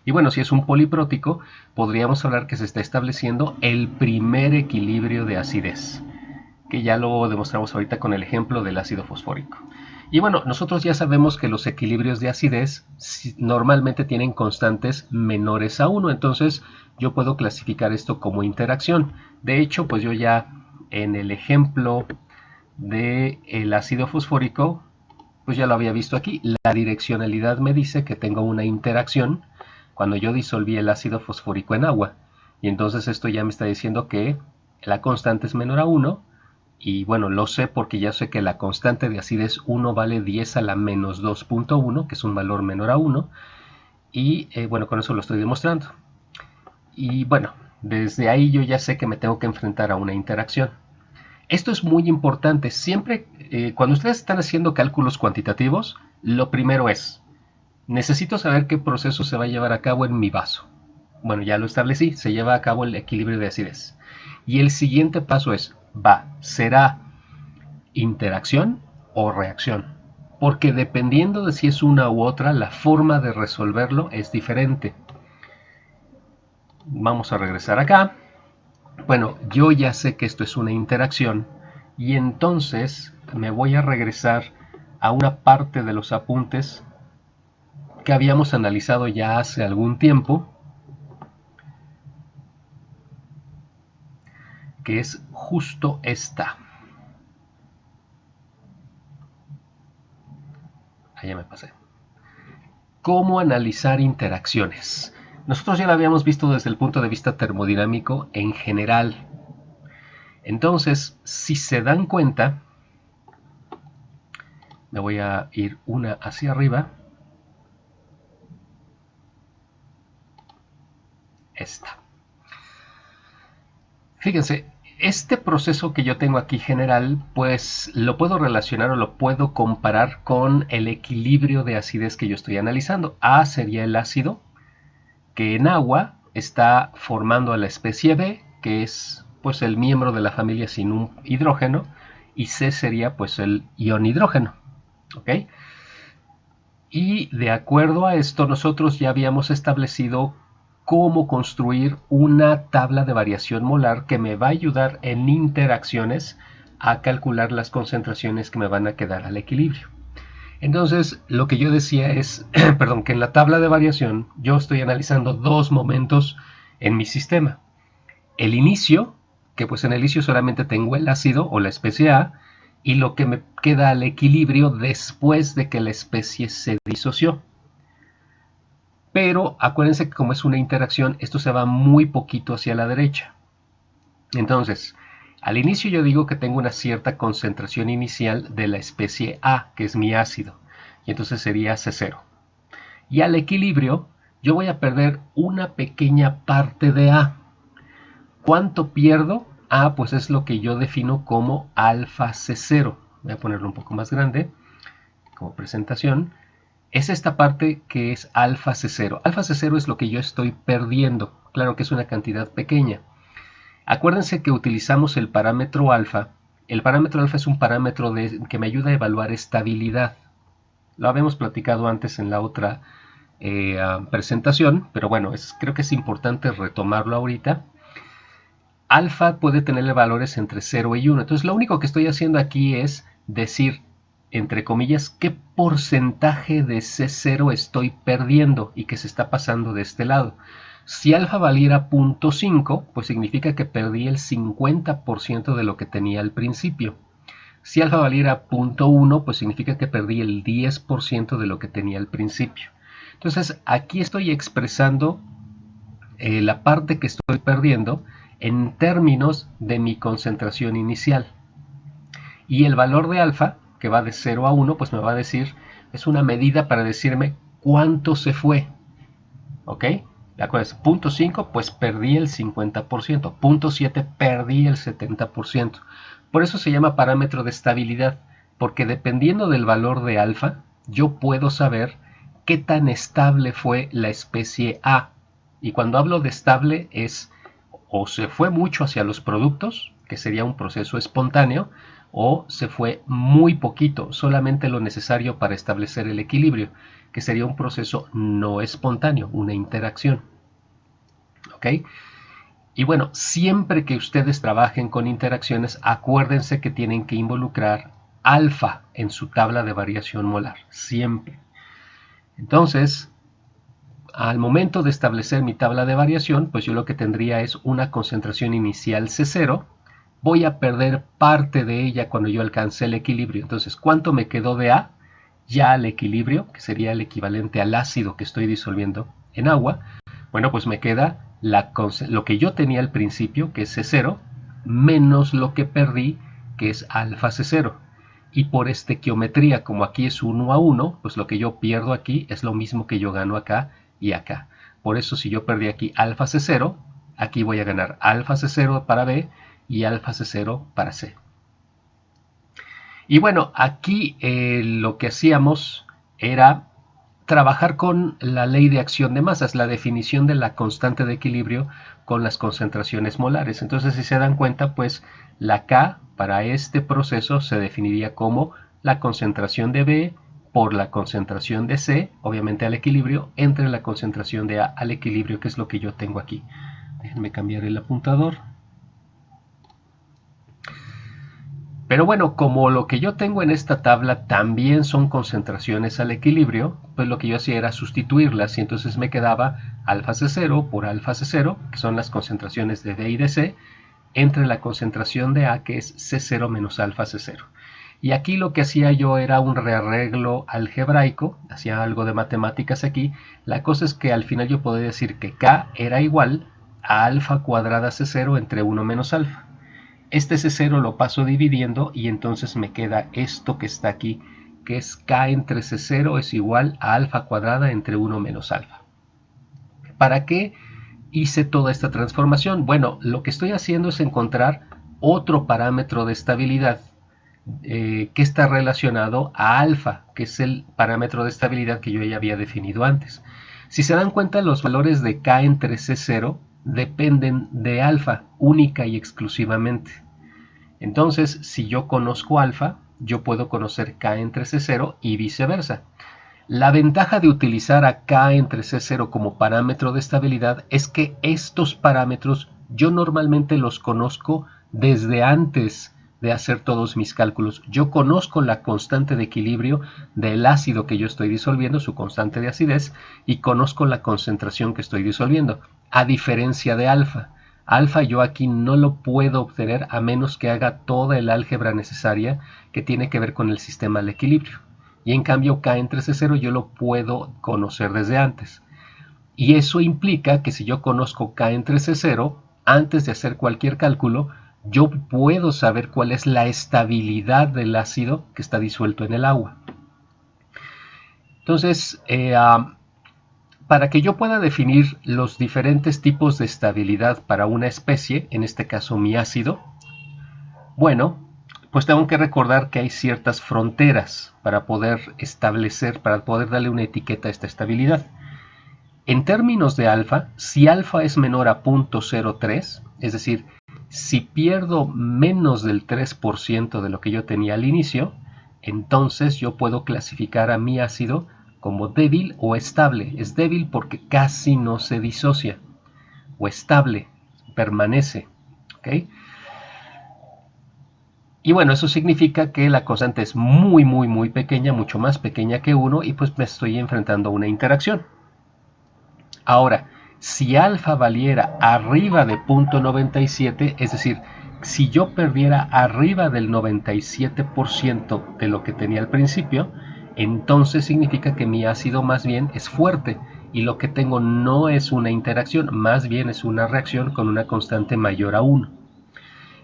Y bueno, si es un poliprótico, podríamos hablar que se está estableciendo el primer equilibrio de acidez, que ya lo demostramos ahorita con el ejemplo del ácido fosfórico. Y bueno, nosotros ya sabemos que los equilibrios de acidez normalmente tienen constantes menores a 1, entonces yo puedo clasificar esto como interacción. De hecho, pues yo ya en el ejemplo del ácido fosfórico, pues ya lo había visto aquí. La direccionalidad me dice que tengo una interacción cuando yo disolví el ácido fosfórico en agua. Y entonces esto ya me está diciendo que la constante es menor a 1. Y bueno, lo sé porque ya sé que la constante de acidez 1 vale 10 a la menos 2.1, que es un valor menor a 1. Y bueno, con eso lo estoy demostrando. Y bueno, desde ahí yo ya sé que me tengo que enfrentar a una interacción. Esto es muy importante. Siempre, cuando ustedes están haciendo cálculos cuantitativos, lo primero es, necesito saber qué proceso se va a llevar a cabo en mi vaso. Bueno, ya lo establecí, se lleva a cabo el equilibrio de acidez. Y el siguiente paso es, ¿será interacción o reacción? Porque dependiendo de si es una u otra, la forma de resolverlo es diferente. Vamos a regresar acá. Bueno, yo ya sé que esto es una interacción y entonces me voy a regresar a una parte de los apuntes que habíamos analizado ya hace algún tiempo, que es justo esta. Allá me pasé. ¿Cómo analizar interacciones? Nosotros ya lo habíamos visto desde el punto de vista termodinámico en general. Entonces, si se dan cuenta, me voy a ir una hacia arriba. Esta. Fíjense, este proceso que yo tengo aquí general, pues lo puedo relacionar o lo puedo comparar con el equilibrio de acidez que yo estoy analizando. A sería el ácido que en agua está formando a la especie B, que es pues el miembro de la familia sin un hidrógeno, y C sería pues el ion hidrógeno. ¿Ok? Y de acuerdo a esto, nosotros ya habíamos establecido cómo construir una tabla de variación molar que me va a ayudar en interacciones a calcular las concentraciones que me van a quedar al equilibrio. Entonces, lo que yo decía es, perdón, que en la tabla de variación yo estoy analizando dos momentos en mi sistema. El inicio, que pues en el inicio solamente tengo el ácido o la especie A, y lo que me queda al equilibrio después de que la especie se disoció. Pero acuérdense que como es una interacción, esto se va muy poquito hacia la derecha. Entonces, al inicio yo digo que tengo una cierta concentración inicial de la especie A, que es mi ácido, y entonces sería C0. Y al equilibrio, yo voy a perder una pequeña parte de A. ¿Cuánto pierdo? A, pues es lo que yo defino como alfa C0. Voy a ponerlo un poco más grande como presentación. Es esta parte que es alfa C0. Alfa C0 es lo que yo estoy perdiendo. Claro que es una cantidad pequeña. Acuérdense que utilizamos el parámetro alfa. El parámetro alfa es un parámetro que me ayuda a evaluar estabilidad. Lo habíamos platicado antes en la otra presentación, pero bueno, creo que es importante retomarlo ahorita. Alfa puede tener valores entre 0 y 1. Entonces lo único que estoy haciendo aquí es decir, entre comillas, qué porcentaje de C0 estoy perdiendo y que se está pasando de este lado. Si alfa valiera 0.5, pues significa que perdí el 50% de lo que tenía al principio. Si alfa valiera 0.1, pues significa que perdí el 10% de lo que tenía al principio. Entonces aquí estoy expresando la parte que estoy perdiendo en términos de mi concentración inicial. Y el valor de alfa, que va de 0 a 1, pues me va a decir, es una medida para decirme cuánto se fue. ¿Ok? ¿De acuerdo? 0.5, pues perdí el 50%. 0.7, perdí el 70%. Por eso se llama parámetro de estabilidad, porque dependiendo del valor de alfa, yo puedo saber qué tan estable fue la especie A. Y cuando hablo de estable es o se fue mucho hacia los productos, que sería un proceso espontáneo, o se fue muy poquito, solamente lo necesario para establecer el equilibrio, que sería un proceso no espontáneo, una interacción. ¿Ok? Y bueno, siempre que ustedes trabajen con interacciones, acuérdense que tienen que involucrar alfa en su tabla de variación molar, siempre. Entonces, al momento de establecer mi tabla de variación, pues yo lo que tendría es una concentración inicial C0. Voy a perder parte de ella cuando yo alcance el equilibrio. Entonces, ¿cuánto me quedó de A? Ya al equilibrio, que sería el equivalente al ácido que estoy disolviendo en agua. Bueno, pues me queda lo que yo tenía al principio, que es C0, menos lo que perdí, que es alfa C0. Y por estequiometría, como aquí es 1 a 1, pues lo que yo pierdo aquí es lo mismo que yo gano acá y acá. Por eso si yo perdí aquí alfa C0, aquí voy a ganar alfa C0 para B y alfa C0 para C. Y bueno, aquí lo que hacíamos era trabajar con la ley de acción de masas, la definición de la constante de equilibrio con las concentraciones molares. Entonces, si se dan cuenta, pues la K para este proceso se definiría como la concentración de B por la concentración de C, obviamente al equilibrio, entre la concentración de A al equilibrio, que es lo que yo tengo aquí. Déjenme cambiar el apuntador. Pero bueno, como lo que yo tengo en esta tabla también son concentraciones al equilibrio, pues lo que yo hacía era sustituirlas y entonces me quedaba alfa C0 por alfa C0, que son las concentraciones de B y de C, entre la concentración de A, que es C0 menos alfa C0. Y aquí lo que hacía yo era un rearreglo algebraico, hacía algo de matemáticas aquí. La cosa es que al final yo podía decir que K era igual a alfa cuadrada C0 entre 1 menos alfa. Este C0 lo paso dividiendo y entonces me queda esto que está aquí, que es K entre C0 es igual a alfa cuadrada entre 1 menos alfa. ¿Para qué hice toda esta transformación? Bueno, lo que estoy haciendo es encontrar otro parámetro de estabilidad que está relacionado a alfa, que es el parámetro de estabilidad que yo ya había definido antes. Si se dan cuenta, los valores de K entre C0 dependen de alfa, única y exclusivamente. Entonces, si yo conozco alfa, yo puedo conocer K entre C0 y viceversa. La ventaja de utilizar a K entre C0 como parámetro de estabilidad es que estos parámetros yo normalmente los conozco desde antes de hacer todos mis cálculos. Yo conozco la constante de equilibrio del ácido que yo estoy disolviendo, su constante de acidez, y conozco la concentración que estoy disolviendo, a diferencia de alfa. Alfa yo aquí no lo puedo obtener a menos que haga toda el álgebra necesaria que tiene que ver con el sistema al equilibrio. Y en cambio K entre C0 yo lo puedo conocer desde antes. Y eso implica que si yo conozco K entre C0, antes de hacer cualquier cálculo, yo puedo saber cuál es la estabilidad del ácido que está disuelto en el agua. Entonces, para que yo pueda definir los diferentes tipos de estabilidad para una especie, en este caso mi ácido, bueno, pues tengo que recordar que hay ciertas fronteras para poder establecer, para poder darle una etiqueta a esta estabilidad. En términos de alfa, si alfa es menor a 0.03, es decir, si pierdo menos del 3% de lo que yo tenía al inicio, entonces yo puedo clasificar a mi ácido como débil o estable. Es débil porque casi no se disocia, o estable, permanece. ¿Okay? Y bueno, eso significa que la constante es muy pequeña, mucho más pequeña que 1, y pues me estoy enfrentando a una interacción. Ahora, si alfa valiera arriba de 0.97, es decir, si yo perdiera arriba del 97% de lo que tenía al principio, entonces significa que mi ácido más bien es fuerte y lo que tengo no es una interacción, más bien es una reacción con una constante mayor a 1.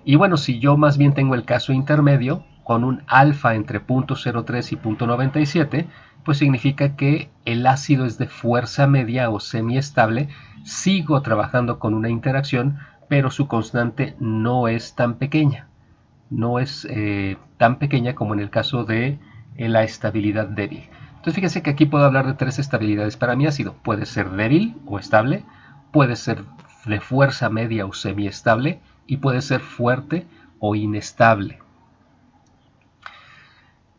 Y bueno, si yo más bien tengo el caso intermedio, con un alfa entre 0.03 y 0.97, pues significa que el ácido es de fuerza media o semiestable. Sigo trabajando con una interacción, pero su constante no es tan pequeña. No es tan pequeña como en el caso de la estabilidad débil. Entonces fíjense que aquí puedo hablar de tres estabilidades para mi ácido. Puede ser débil o estable, puede ser de fuerza media o semiestable, y puede ser fuerte o inestable.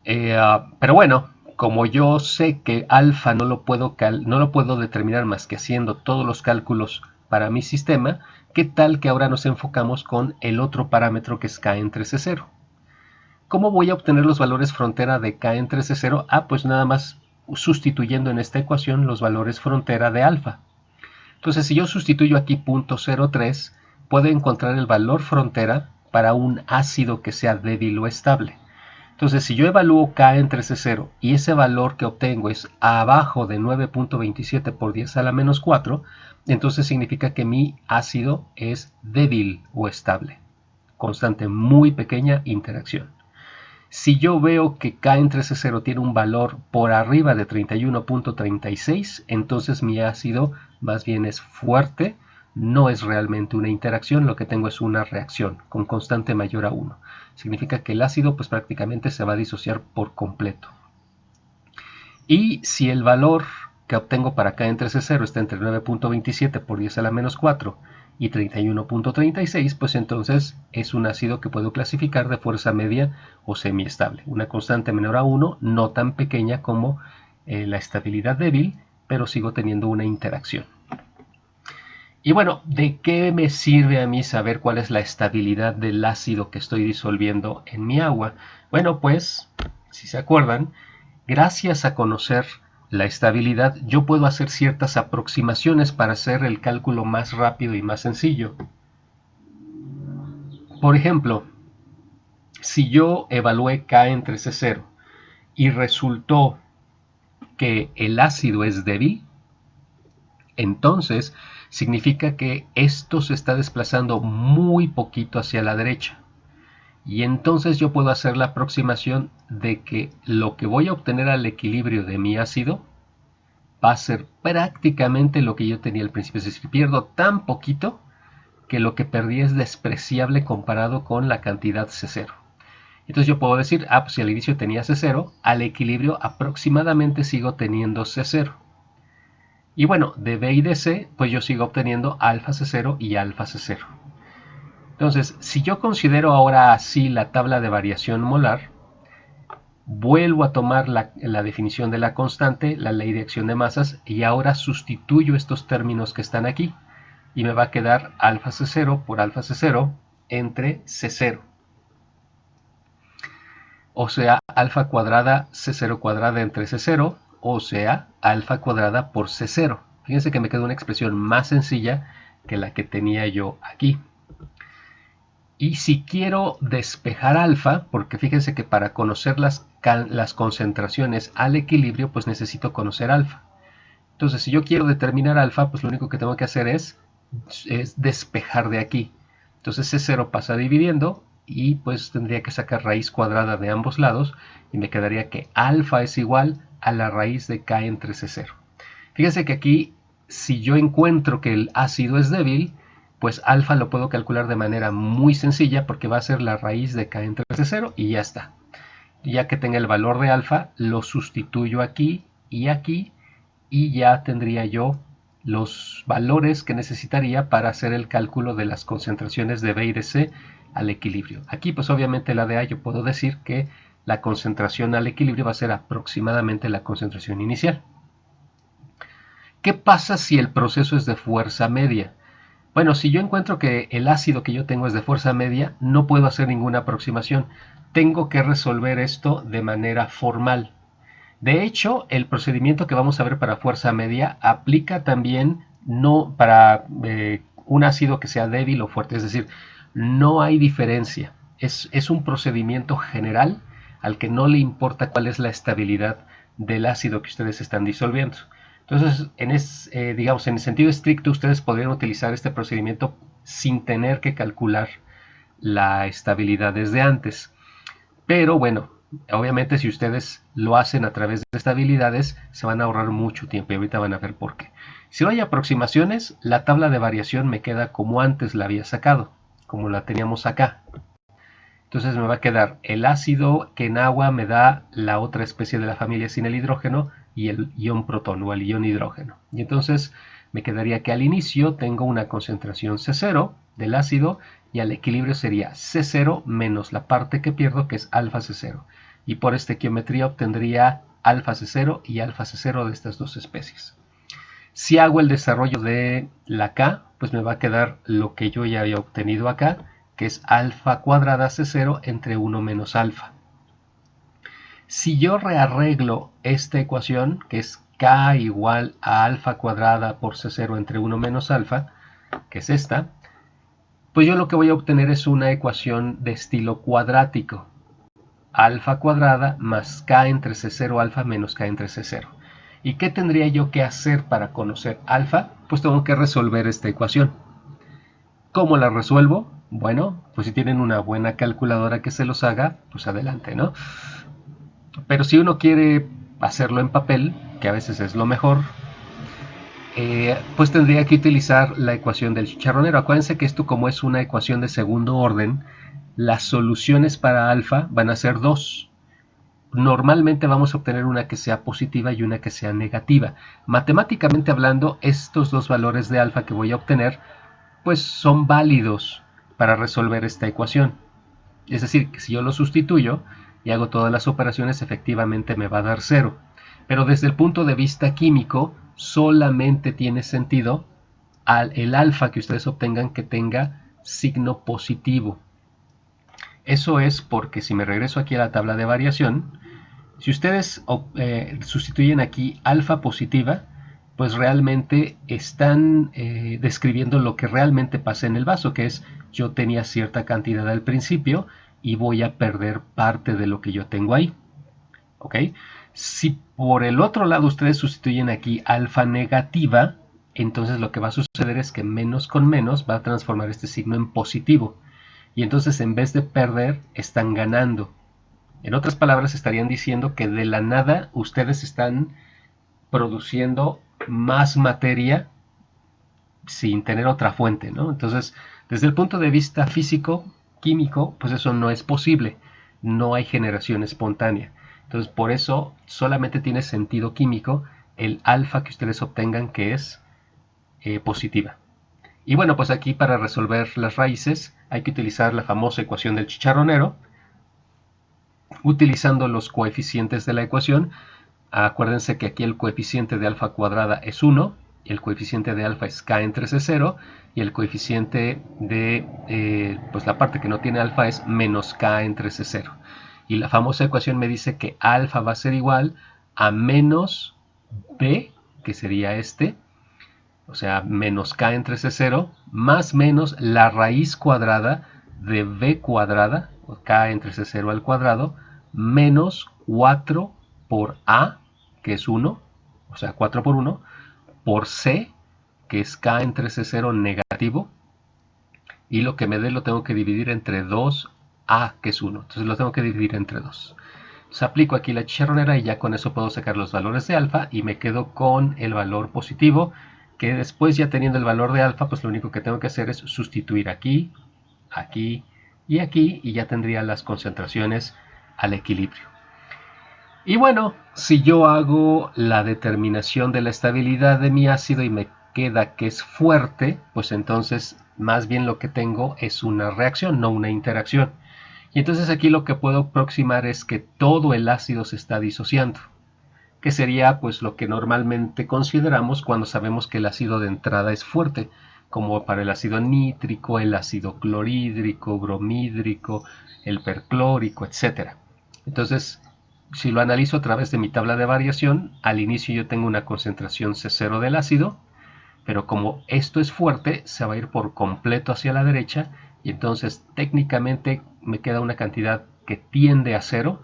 Pero bueno, como yo sé que alfa no lo puedo determinar más que haciendo todos los cálculos para mi sistema, ¿qué tal que ahora nos enfocamos con el otro parámetro que es K entre C0? ¿Cómo voy a obtener los valores frontera de K entre C0? Pues nada más sustituyendo en esta ecuación los valores frontera de alfa. Entonces, si yo sustituyo aquí 0.03, puedo encontrar el valor frontera para un ácido que sea débil o estable. Entonces, si yo evalúo K entre C0 y ese valor que obtengo es abajo de 9.27 por 10 a la menos 4, entonces significa que mi ácido es débil o estable. Constante muy pequeña, interacción. Si yo veo que K entre C0 tiene un valor por arriba de 31.36, entonces mi ácido más bien es fuerte, no es realmente una interacción, lo que tengo es una reacción con constante mayor a 1. Significa que el ácido pues prácticamente se va a disociar por completo. Y si el valor que obtengo para K entre C0 está entre 9.27 por 10 a la menos 4 y 31.36, pues entonces es un ácido que puedo clasificar de fuerza media o semiestable. Una constante menor a 1, no tan pequeña como la estabilidad débil, pero sigo teniendo una interacción. Y bueno, ¿de qué me sirve a mí saber cuál es la estabilidad del ácido que estoy disolviendo en mi agua? Bueno, pues, si se acuerdan, gracias a conocer la estabilidad, yo puedo hacer ciertas aproximaciones para hacer el cálculo más rápido y más sencillo. Por ejemplo, si yo evalué K entre C0 y resultó que el ácido es débil, entonces significa que esto se está desplazando muy poquito hacia la derecha. Y entonces yo puedo hacer la aproximación de que lo que voy a obtener al equilibrio de mi ácido va a ser prácticamente lo que yo tenía al principio. Es decir, pierdo tan poquito que lo que perdí es despreciable comparado con la cantidad C0. Entonces yo puedo decir, pues si al inicio tenía C0, al equilibrio aproximadamente sigo teniendo C0. Y bueno, de B y de C, pues yo sigo obteniendo alfa C0 y alfa C0. Entonces, si yo considero ahora así la tabla de variación molar, vuelvo a tomar la definición de la constante, la ley de acción de masas, y ahora sustituyo estos términos que están aquí. Y me va a quedar alfa C0 por alfa C0 entre C0. O sea, alfa cuadrada C0 cuadrada entre C0, o sea, alfa cuadrada por C0. Fíjense que me quedó una expresión más sencilla que la que tenía yo aquí. Y si quiero despejar alfa, porque fíjense que para conocer las concentraciones al equilibrio, pues necesito conocer alfa. Entonces, si yo quiero determinar alfa, pues lo único que tengo que hacer es despejar de aquí. Entonces C0 pasa dividiendo y pues tendría que sacar raíz cuadrada de ambos lados y me quedaría que alfa es igual a la raíz de K entre C0. Fíjense que aquí, si yo encuentro que el ácido es débil, pues alfa lo puedo calcular de manera muy sencilla porque va a ser la raíz de K entre C0 y ya está. Ya que tenga el valor de alfa, lo sustituyo aquí y ya tendría yo los valores que necesitaría para hacer el cálculo de las concentraciones de B y de C al equilibrio. Aquí pues obviamente la de A yo puedo decir que la concentración al equilibrio va a ser aproximadamente la concentración inicial. ¿Qué pasa si el proceso es de fuerza media? Bueno, si yo encuentro que el ácido que yo tengo es de fuerza media, no puedo hacer ninguna aproximación. Tengo que resolver esto de manera formal. De hecho, el procedimiento que vamos a ver para fuerza media aplica también no para un ácido que sea débil o fuerte, es decir, no hay diferencia. Es un procedimiento general al que no le importa cuál es la estabilidad del ácido que ustedes están disolviendo. Entonces, digamos, en el sentido estricto, ustedes podrían utilizar este procedimiento sin tener que calcular la estabilidad desde antes. Pero bueno, obviamente si ustedes lo hacen a través de estabilidades, se van a ahorrar mucho tiempo y ahorita van a ver por qué. Si no hay aproximaciones, la tabla de variación me queda como antes la había sacado, como la teníamos acá. Entonces me va a quedar el ácido que en agua me da la otra especie de la familia sin el hidrógeno y el ion protón o el ion hidrógeno. Y entonces me quedaría que al inicio tengo una concentración C0 del ácido y al equilibrio sería C0 menos la parte que pierdo, que es alfa C0. Y por estequiometría obtendría alfa C0 y alfa C0 de estas dos especies. Si hago el desarrollo de la K, pues me va a quedar lo que yo ya había obtenido acá, que es alfa cuadrada C0 entre 1 menos alfa. Si yo rearreglo esta ecuación, que es K igual a alfa cuadrada por C0 entre 1 menos alfa, que es esta, pues yo lo que voy a obtener es una ecuación de estilo cuadrático. Alfa cuadrada más K entre C0 alfa menos K entre C0. ¿Y qué tendría yo que hacer para conocer alfa? Pues tengo que resolver esta ecuación. ¿Cómo la resuelvo? Bueno, pues si tienen una buena calculadora que se los haga, pues adelante, ¿no? Pero si uno quiere hacerlo en papel, que a veces es lo mejor, pues tendría que utilizar la ecuación del chicharronero. Acuérdense que esto, como es una ecuación de segundo orden, las soluciones para alfa van a ser dos. Normalmente vamos a obtener una que sea positiva y una que sea negativa. Matemáticamente hablando, estos dos valores de alfa que voy a obtener, pues son válidos para resolver esta ecuación. Es decir, que si yo lo sustituyo y hago todas las operaciones, efectivamente me va a dar 0. Pero desde el punto de vista químico, solamente tiene sentido el alfa que ustedes obtengan que tenga signo positivo. Eso es porque si me regreso aquí a la tabla de variación, si ustedes sustituyen aquí alfa positiva, pues realmente están describiendo lo que realmente pasa en el vaso, que es yo tenía cierta cantidad al principio y voy a perder parte de lo que yo tengo ahí. ¿Ok? Si por el otro lado ustedes sustituyen aquí alfa negativa, entonces lo que va a suceder es que menos con menos va a transformar este signo en positivo. Y entonces en vez de perder, están ganando. En otras palabras, estarían diciendo que de la nada ustedes están produciendo más materia sin tener otra fuente, ¿no? Entonces, desde el punto de vista físico, químico, pues eso no es posible. No hay generación espontánea. Entonces, por eso solamente tiene sentido químico el alfa que ustedes obtengan que es positiva. Y bueno, pues aquí para resolver las raíces hay que utilizar la famosa ecuación del chicharronero, utilizando los coeficientes de la ecuación. Acuérdense que aquí el coeficiente de alfa cuadrada es 1, el coeficiente de alfa es K entre C0 y el coeficiente de pues la parte que no tiene alfa es menos K entre C0. Y la famosa ecuación me dice que alfa va a ser igual a menos B, que sería este, o sea, menos k entre C0, más menos la raíz cuadrada de b cuadrada, o k entre C0 al cuadrado, menos 4 por a, que es 1, o sea, 4 por 1, por c, que es k entre C0 negativo, y lo que me dé lo tengo que dividir entre 2a, que es 1. Entonces lo tengo que dividir entre 2. Entonces aplico aquí la chicharronera y ya con eso puedo sacar los valores de alfa y me quedo con el valor positivo, que después, ya teniendo el valor de alfa, pues lo único que tengo que hacer es sustituir aquí, aquí y aquí, y ya tendría las concentraciones al equilibrio. Y bueno, si yo hago la determinación de la estabilidad de mi ácido y me queda que es fuerte, pues entonces más bien lo que tengo es una reacción, no una interacción. Y entonces aquí lo que puedo aproximar es que todo el ácido se está disociando, que sería pues lo que normalmente consideramos cuando sabemos que el ácido de entrada es fuerte, como para el ácido nítrico, el ácido clorhídrico, bromídrico, el perclórico, etc. Entonces, si lo analizo a través de mi tabla de variación, al inicio yo tengo una concentración C0 del ácido, pero como esto es fuerte, se va a ir por completo hacia la derecha y entonces técnicamente me queda una cantidad que tiende a cero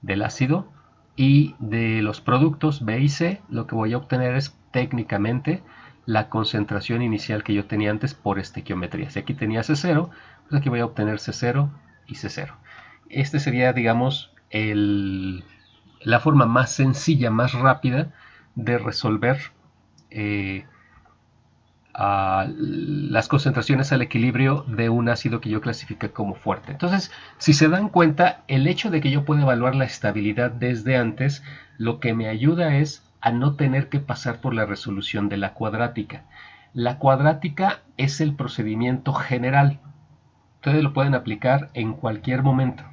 del ácido, y de los productos B y C lo que voy a obtener es técnicamente la concentración inicial que yo tenía antes por estequiometría. Si aquí tenía C0, pues aquí voy a obtener C0 y C0. Este sería, digamos, la forma más sencilla, más rápida de resolver eh, las concentraciones al equilibrio de un ácido que yo clasifique como fuerte. Entonces, si se dan cuenta, el hecho de que yo pueda evaluar la estabilidad desde antes, lo que me ayuda es a no tener que pasar por la resolución de la cuadrática. La cuadrática es el procedimiento general. Ustedes lo pueden aplicar en cualquier momento.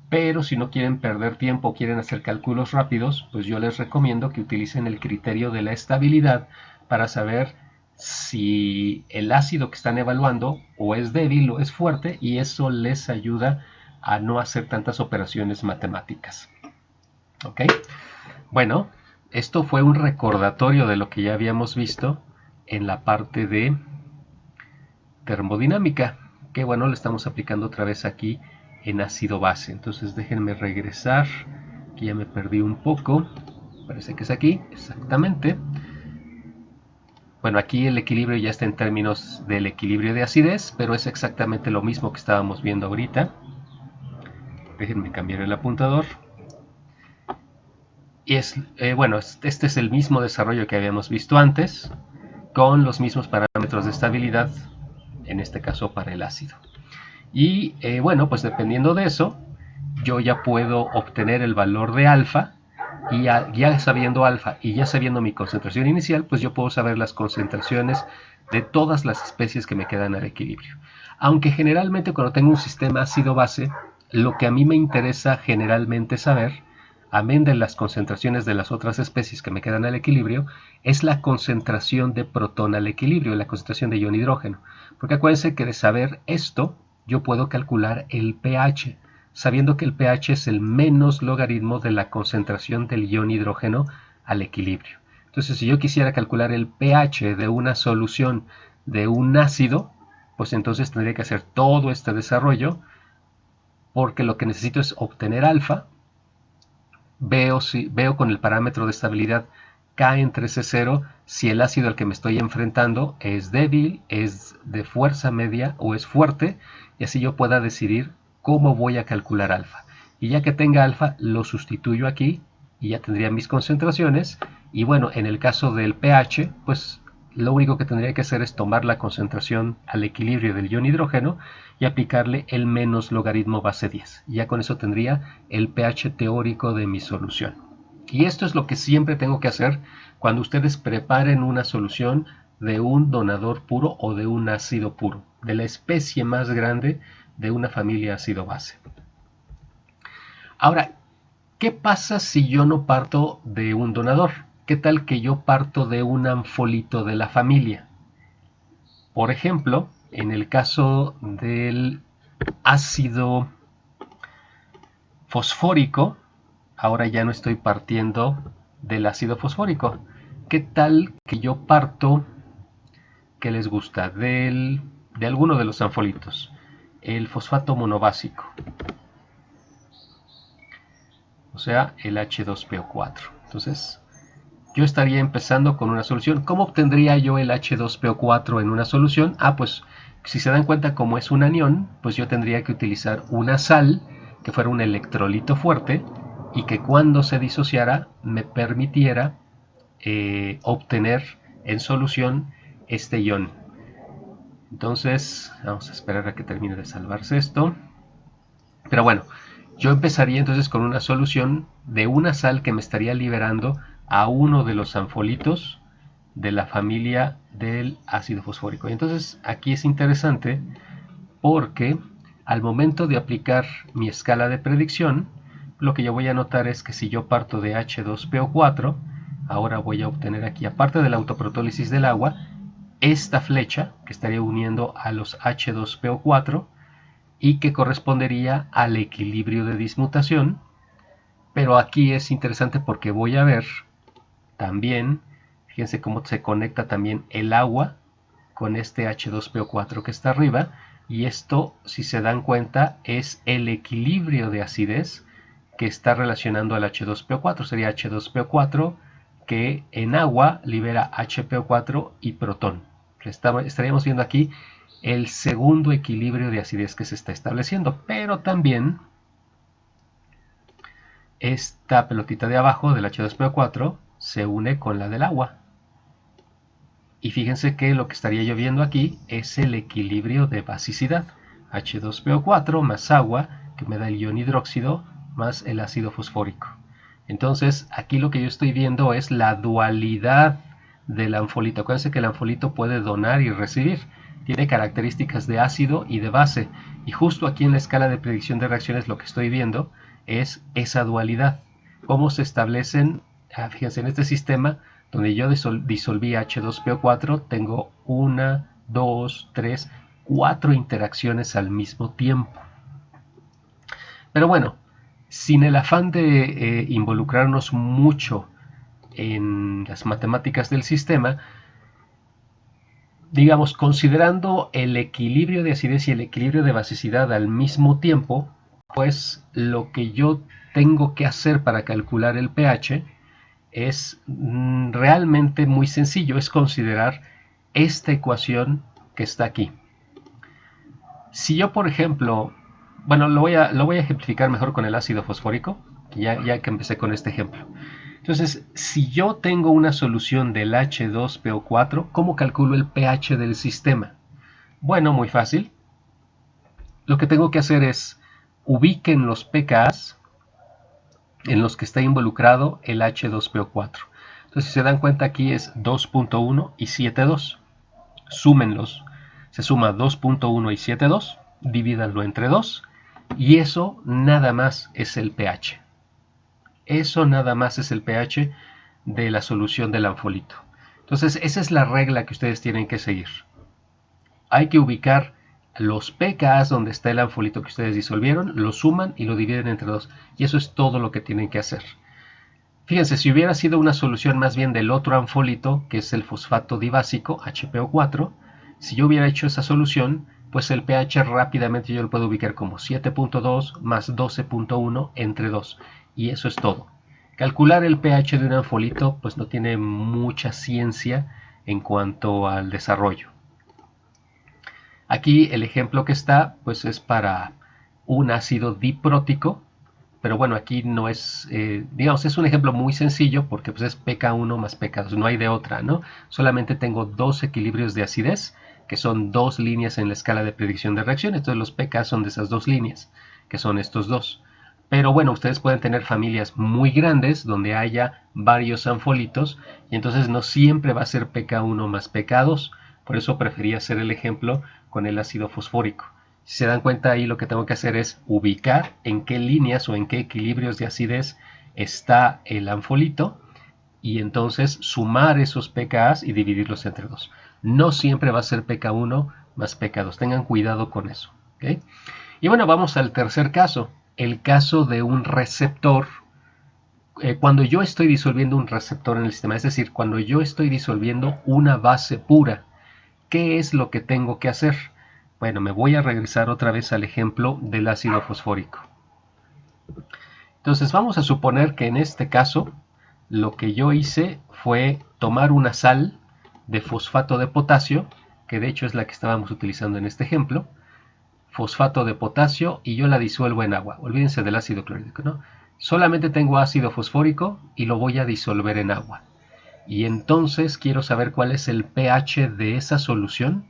Pero si no quieren perder tiempo o quieren hacer cálculos rápidos, pues yo les recomiendo que utilicen el criterio de la estabilidad para saber si el ácido que están evaluando o es débil o es fuerte, y eso les ayuda a no hacer tantas operaciones matemáticas. ¿Ok? Bueno, esto fue un recordatorio de lo que ya habíamos visto en la parte de termodinámica, que bueno, lo estamos aplicando otra vez aquí en ácido base. Entonces déjenme regresar, que ya me perdí un poco. Parece que es aquí, exactamente. Bueno, aquí el equilibrio ya está en términos del equilibrio de acidez, pero es exactamente lo mismo que estábamos viendo ahorita. Déjenme cambiar el apuntador. Y bueno, este es el mismo desarrollo que habíamos visto antes, con los mismos parámetros de estabilidad, en este caso para el ácido. Y bueno, pues dependiendo de eso, yo ya puedo obtener el valor de alfa, y ya sabiendo alfa y ya sabiendo mi concentración inicial, pues yo puedo saber las concentraciones de todas las especies que me quedan al equilibrio. Aunque generalmente cuando tengo un sistema ácido-base, lo que a mí me interesa generalmente saber, amén de las concentraciones de las otras especies que me quedan al equilibrio, es la concentración de protón al equilibrio, la concentración de ion hidrógeno. Porque acuérdense que de saber esto, yo puedo calcular el pH, sabiendo que el pH es el menos logaritmo de la concentración del ion hidrógeno al equilibrio. Entonces, si yo quisiera calcular el pH de una solución de un ácido, pues entonces tendría que hacer todo este desarrollo, porque lo que necesito es obtener alfa, veo con el parámetro de estabilidad K entre C0 si el ácido al que me estoy enfrentando es débil, es de fuerza media o es fuerte, y así yo pueda decidir cómo voy a calcular alfa. Y ya que tenga alfa, lo sustituyo aquí y ya tendría mis concentraciones. Y bueno, en el caso del pH, pues lo único que tendría que hacer es tomar la concentración al equilibrio del ion hidrógeno y aplicarle el menos logaritmo base 10. Ya con eso tendría el pH teórico de mi solución. Y esto es lo que siempre tengo que hacer cuando ustedes preparen una solución de un donador puro o de un ácido puro, de la especie más grande de una familia ácido-base. Ahora, ¿qué pasa si yo no parto de un donador? ¿Qué tal que yo parto de un anfolito de la familia? Por ejemplo, en el caso del ácido fosfórico, ahora ya no estoy partiendo del ácido fosfórico. ¿qué tal que yo parto, qué les gusta, de alguno de los anfolitos? El fosfato monobásico, o sea, el H2PO4. Entonces, yo estaría empezando con una solución. ¿Cómo obtendría yo el H2PO4 en una solución? Pues si se dan cuenta, como es un anión, pues yo tendría que utilizar una sal que fuera un electrolito fuerte y que cuando se disociara me permitiera obtener en solución este ion. Entonces, vamos a esperar a que termine de salvarse esto. Pero bueno, yo empezaría entonces con una solución de una sal que me estaría liberando a uno de los anfolitos de la familia del ácido fosfórico. Y entonces aquí es interesante porque al momento de aplicar mi escala de predicción, lo que yo voy a notar es que si yo parto de H2PO4, ahora voy a obtener aquí, aparte de la autoprotólisis del agua, esta flecha que estaría uniendo a los H2PO4 y que correspondería al equilibrio de dismutación. Pero aquí es interesante porque voy a ver también, fíjense cómo se conecta también el agua con este H2PO4 que está arriba, y esto, si se dan cuenta, es el equilibrio de acidez que está relacionando al H2PO4. Sería H2PO4 que en agua libera HPO4 y protón. Estaríamos viendo aquí el segundo equilibrio de acidez que se está estableciendo, pero también esta pelotita de abajo del H2PO4 se une con la del agua. Y fíjense que lo que estaría yo viendo aquí es el equilibrio de basicidad. H2PO4 más agua, que me da el ion hidróxido, más el ácido fosfórico. Entonces, aquí lo que yo estoy viendo es la dualidad del anfolito. Acuérdense que el anfolito puede donar y recibir. Tiene características de ácido y de base. Y justo aquí en la escala de predicción de reacciones lo que estoy viendo es esa dualidad. Cómo se establecen, fíjense, en este sistema donde yo disolví H2PO4, tengo 1, 2, 3, 4 interacciones al mismo tiempo. Pero bueno, sin el afán de involucrarnos mucho en las matemáticas del sistema, digamos, considerando el equilibrio de acidez y el equilibrio de basicidad al mismo tiempo, pues lo que yo tengo que hacer para calcular el pH es realmente muy sencillo, es considerar esta ecuación que está aquí. Si yo, por ejemplo, bueno, lo voy a ejemplificar mejor con el ácido fosfórico, ya que empecé con este ejemplo. Entonces, si yo tengo una solución del H2PO4, ¿cómo calculo el pH del sistema? Bueno, muy fácil. Lo que tengo que hacer es ubiquen los pKs en los que está involucrado el H2PO4. Entonces, si se dan cuenta, aquí es 2.1 y 7.2. Súmenlos. Se suma 2.1 y 7.2, divídanlo entre 2, y eso nada más es el pH. Eso nada más es el pH de la solución del anfolito. Entonces, esa es la regla que ustedes tienen que seguir. Hay que ubicar los pKs donde está el anfolito que ustedes disolvieron, lo suman y lo dividen entre 2. Y eso es todo lo que tienen que hacer. Fíjense, si hubiera sido una solución más bien del otro anfolito, que es el fosfato dibásico, HPO4, si yo hubiera hecho esa solución, pues el pH rápidamente yo lo puedo ubicar como 7.2 más 12.1 entre 2. Y eso es todo. Calcular el pH de un anfolito pues no tiene mucha ciencia en cuanto al desarrollo. Aquí el ejemplo que está pues es para un ácido diprótico, pero bueno, aquí no es, digamos, es un ejemplo muy sencillo porque pues es pK1 más pK2, no hay de otra, ¿no? Solamente tengo dos equilibrios de acidez, que son dos líneas en la escala de predicción de reacción, entonces los pK son de esas dos líneas, que son estos dos. Pero bueno, ustedes pueden tener familias muy grandes donde haya varios anfolitos y entonces no siempre va a ser pK1 más pK2, por eso preferí hacer el ejemplo con el ácido fosfórico. Si se dan cuenta, ahí lo que tengo que hacer es ubicar en qué líneas o en qué equilibrios de acidez está el anfolito y entonces sumar esos pKs y dividirlos entre 2. No siempre va a ser pK1 más pK2. Tengan cuidado con eso. ¿Okay? Y bueno, vamos al tercer caso. El caso de un receptor cuando yo estoy disolviendo un receptor en el sistema, es decir, cuando yo estoy disolviendo una base pura, ¿qué es lo que tengo que hacer? Bueno, me voy a regresar otra vez al ejemplo del ácido fosfórico. Entonces vamos a suponer que en este caso lo que yo hice fue tomar una sal de fosfato de potasio, que de hecho es la que estábamos utilizando en este ejemplo, fosfato de potasio, y yo la disuelvo en agua. Olvídense del ácido clorhídrico, ¿no? Solamente tengo ácido fosfórico y lo voy a disolver en agua. Y entonces quiero saber cuál es el pH de esa solución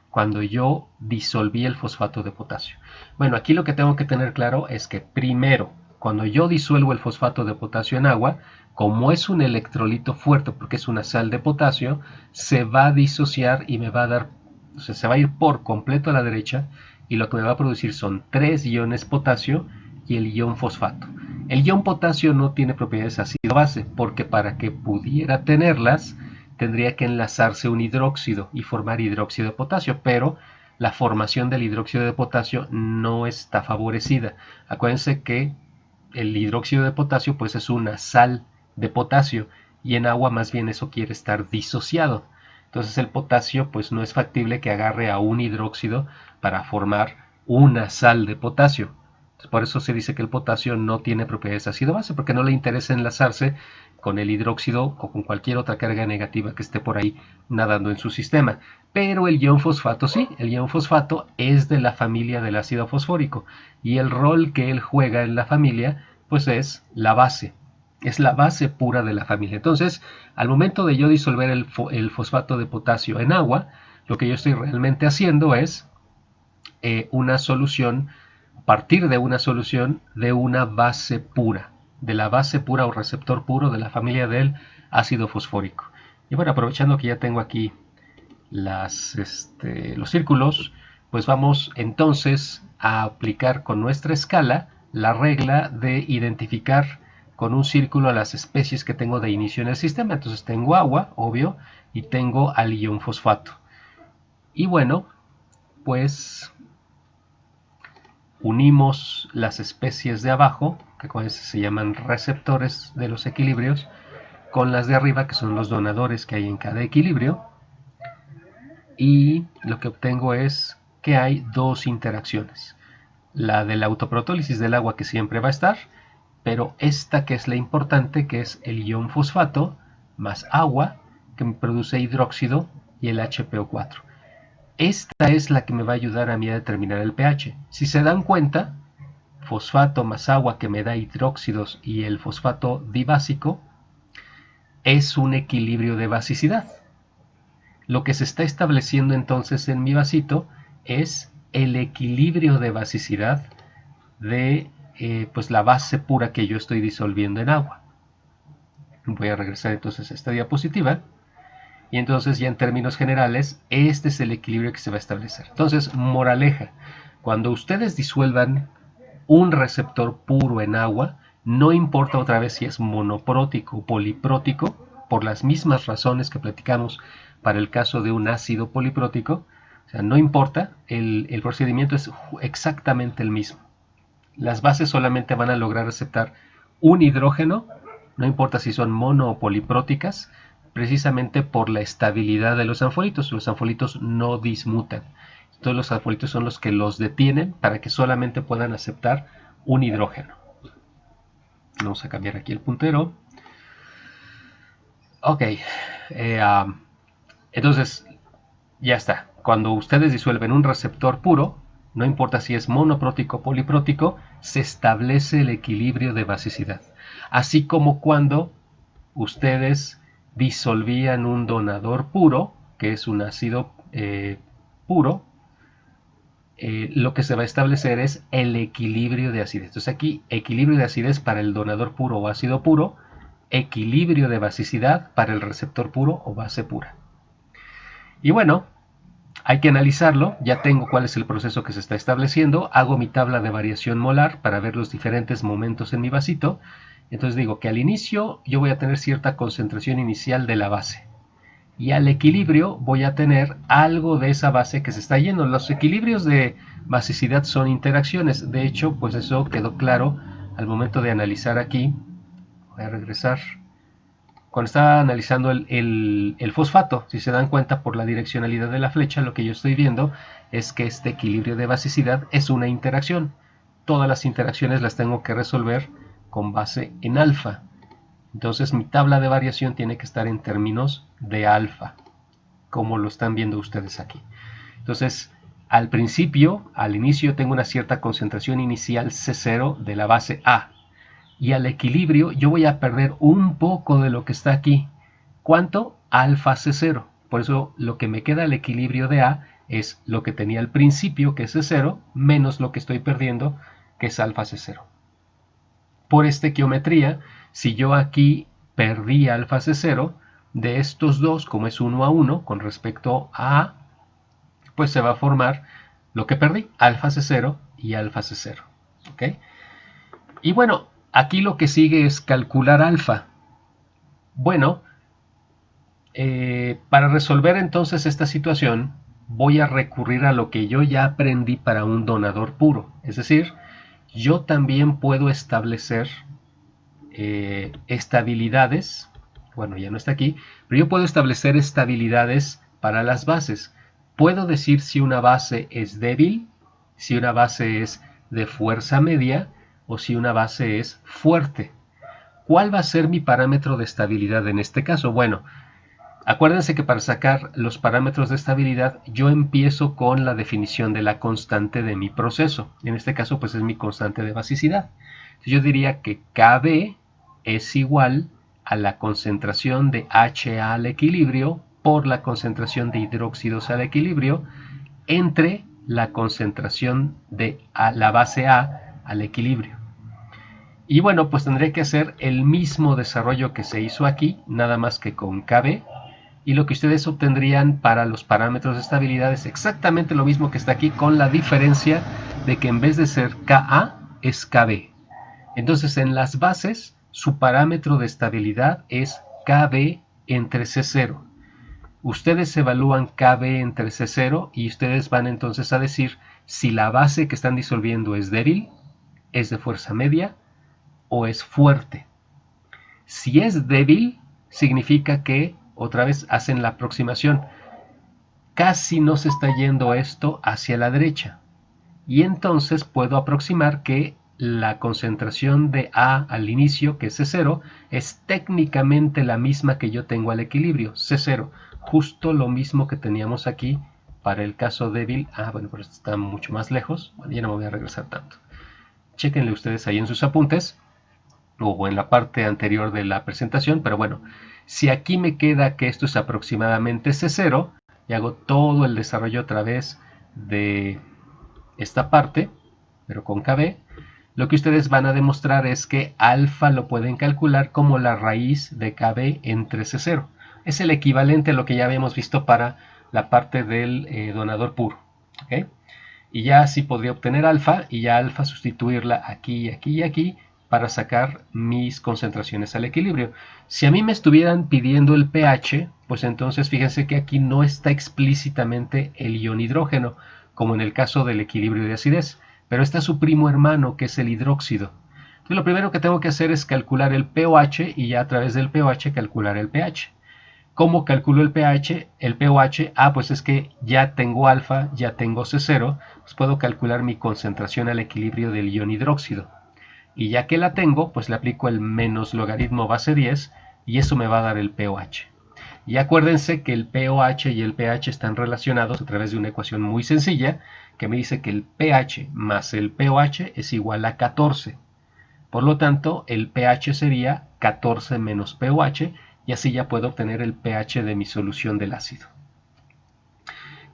cuando yo disolví el fosfato de potasio. Bueno, aquí lo que tengo que tener claro es que primero, cuando yo disuelvo el fosfato de potasio en agua, como es un electrolito fuerte porque es una sal de potasio, se va a disociar y me va a dar, o sea, se va a ir por completo a la derecha, y lo que me va a producir son 3 iones potasio y el ion fosfato. El ion potasio no tiene propiedades ácido-base, porque para que pudiera tenerlas tendría que enlazarse un hidróxido y formar hidróxido de potasio, pero la formación del hidróxido de potasio no está favorecida. Acuérdense que el hidróxido de potasio pues es una sal de potasio, y en agua más bien eso quiere estar disociado. Entonces el potasio pues no es factible que agarre a un hidróxido para formar una sal de potasio. Por eso se dice que el potasio no tiene propiedades ácido-base, porque no le interesa enlazarse con el hidróxido o con cualquier otra carga negativa que esté por ahí nadando en su sistema. Pero el ion fosfato sí, el ion fosfato es de la familia del ácido fosfórico, y el rol que él juega en la familia pues es la base. Es la base pura de la familia. Entonces, al momento de yo disolver el fosfato de potasio en agua, lo que yo estoy realmente haciendo es una solución, partir de una solución de una base pura, de la base pura o receptor puro de la familia del ácido fosfórico. Y bueno, aprovechando que ya tengo aquí los círculos, pues vamos entonces a aplicar con nuestra escala la regla de identificar con un círculo a las especies que tengo de inicio en el sistema. Entonces tengo agua, obvio, y tengo al ion fosfato. Y bueno, pues unimos las especies de abajo, que se llaman receptores de los equilibrios, con las de arriba, que son los donadores que hay en cada equilibrio, y lo que obtengo es que hay dos interacciones. La de la autoprotólisis del agua, que siempre va a estar, pero esta que es la importante, que es el ion fosfato más agua, que me produce hidróxido, y el HPO4. Esta es la que me va a ayudar a mí a determinar el pH. Si se dan cuenta, fosfato más agua que me da hidróxidos y el fosfato dibásico es un equilibrio de basicidad. Lo que se está estableciendo entonces en mi vasito es el equilibrio de basicidad de pues la base pura que yo estoy disolviendo en agua. Voy a regresar entonces a esta diapositiva. Y entonces ya en términos generales, este es el equilibrio que se va a establecer. Entonces, moraleja, cuando ustedes disuelvan un receptor puro en agua, no importa otra vez si es monoprótico o poliprótico, por las mismas razones que platicamos para el caso de un ácido poliprótico, o sea, no importa, el procedimiento es exactamente el mismo. Las bases solamente van a lograr aceptar un hidrógeno, no importa si son mono o polipróticas, precisamente por la estabilidad de los anfolitos. Los anfolitos no dismutan. Entonces los anfolitos son los que los detienen para que solamente puedan aceptar un hidrógeno. Vamos a cambiar aquí el puntero. Ok. Entonces, ya está. Cuando ustedes disuelven un receptor puro, no importa si es monoprótico o poliprótico, se establece el equilibrio de basicidad. Así como cuando ustedes disolvían un donador puro, que es un ácido puro, lo que se va a establecer es el equilibrio de acidez. Entonces aquí, equilibrio de acidez para el donador puro o ácido puro, equilibrio de basicidad para el receptor puro o base pura. Y bueno, hay que analizarlo. Ya tengo cuál es el proceso que se está estableciendo. Hago mi tabla de variación molar para ver los diferentes momentos en mi vasito. Entonces digo que al inicio yo voy a tener cierta concentración inicial de la base, y al equilibrio voy a tener algo de esa base que se está yendo. Los equilibrios de basicidad son interacciones. De hecho, pues eso quedó claro al momento de analizar aquí Voy a regresar. Cuando estaba analizando el fosfato, si se dan cuenta por la direccionalidad de la flecha, lo que yo estoy viendo es que este equilibrio de basicidad es una interacción. Todas las interacciones las tengo que resolver con base en alfa. Entonces mi tabla de variación tiene que estar en términos de alfa, como lo están viendo ustedes aquí. Entonces, al principio, al inicio, tengo una cierta concentración inicial C0 de la base A. Y al equilibrio yo voy a perder un poco de lo que está aquí. ¿Cuánto? Alfa C0. Por eso lo que me queda al equilibrio de A es lo que tenía al principio, que es C0, menos lo que estoy perdiendo, que es alfa C0. Por estequiometría, si yo aquí perdí alfa C0, de estos dos, como es 1 a 1 con respecto a A, pues se va a formar lo que perdí, alfa C0 y alfa C0. ¿Ok? Y bueno, aquí lo que sigue es calcular alfa. Bueno, para resolver entonces esta situación, voy a recurrir a lo que yo ya aprendí para un donador puro. Es decir, yo también puedo establecer estabilidades. Bueno, ya no está aquí, pero yo puedo establecer estabilidades para las bases. Puedo decir si una base es débil, si una base es de fuerza media o si una base es fuerte. ¿Cuál va a ser mi parámetro de estabilidad en este caso? Bueno, acuérdense que para sacar los parámetros de estabilidad yo empiezo con la definición de la constante de mi proceso. En este caso pues es mi constante de basicidad. Yo diría que Kb es igual a la concentración de HA al equilibrio por la concentración de hidróxidos al equilibrio entre la concentración de la base A al equilibrio. Y bueno, pues tendré que hacer el mismo desarrollo que se hizo aquí, nada más que con Kb. Y lo que ustedes obtendrían para los parámetros de estabilidad es exactamente lo mismo que está aquí, con la diferencia de que en vez de ser Ka es Kb. Entonces en las bases su parámetro de estabilidad es Kb entre C0. Ustedes evalúan Kb entre C0 y ustedes van entonces a decir si la base que están disolviendo es débil, es de fuerza media o es fuerte. Si es débil, significa que otra vez hacen la aproximación. Casi no se está yendo esto hacia la derecha. Y entonces puedo aproximar que la concentración de A al inicio, que es C0, es técnicamente la misma que yo tengo al equilibrio, C0. Justo lo mismo que teníamos aquí para el caso débil. Bueno, pero esto está mucho más lejos. Bueno, ya no me voy a regresar tanto. Chéquenle ustedes ahí en sus apuntes o en la parte anterior de la presentación, pero bueno, si aquí me queda que esto es aproximadamente C0 y hago todo el desarrollo otra vez de esta parte, pero con Kb, lo que ustedes van a demostrar es que alfa lo pueden calcular como la raíz de Kb entre C0. Es el equivalente a lo que ya habíamos visto para la parte del donador puro. ¿Okay? Y ya así podría obtener alfa y ya alfa sustituirla aquí, aquí y aquí para sacar mis concentraciones al equilibrio. Si a mí me estuvieran pidiendo el pH, pues entonces fíjense que aquí no está explícitamente el ion hidrógeno, como en el caso del equilibrio de acidez, pero está su primo hermano, que es el hidróxido. Entonces lo primero que tengo que hacer es calcular el pOH y ya a través del pOH calcular el pH. ¿Cómo calculo el pH? El pOH, pues es que ya tengo alfa, ya tengo C0, pues puedo calcular mi concentración al equilibrio del ion hidróxido. Y ya que la tengo, pues le aplico el menos logaritmo base 10 y eso me va a dar el pOH. Y acuérdense que el pOH y el pH están relacionados a través de una ecuación muy sencilla que me dice que el pH más el pOH es igual a 14. Por lo tanto, el pH sería 14 menos pOH y así ya puedo obtener el pH de mi solución del ácido.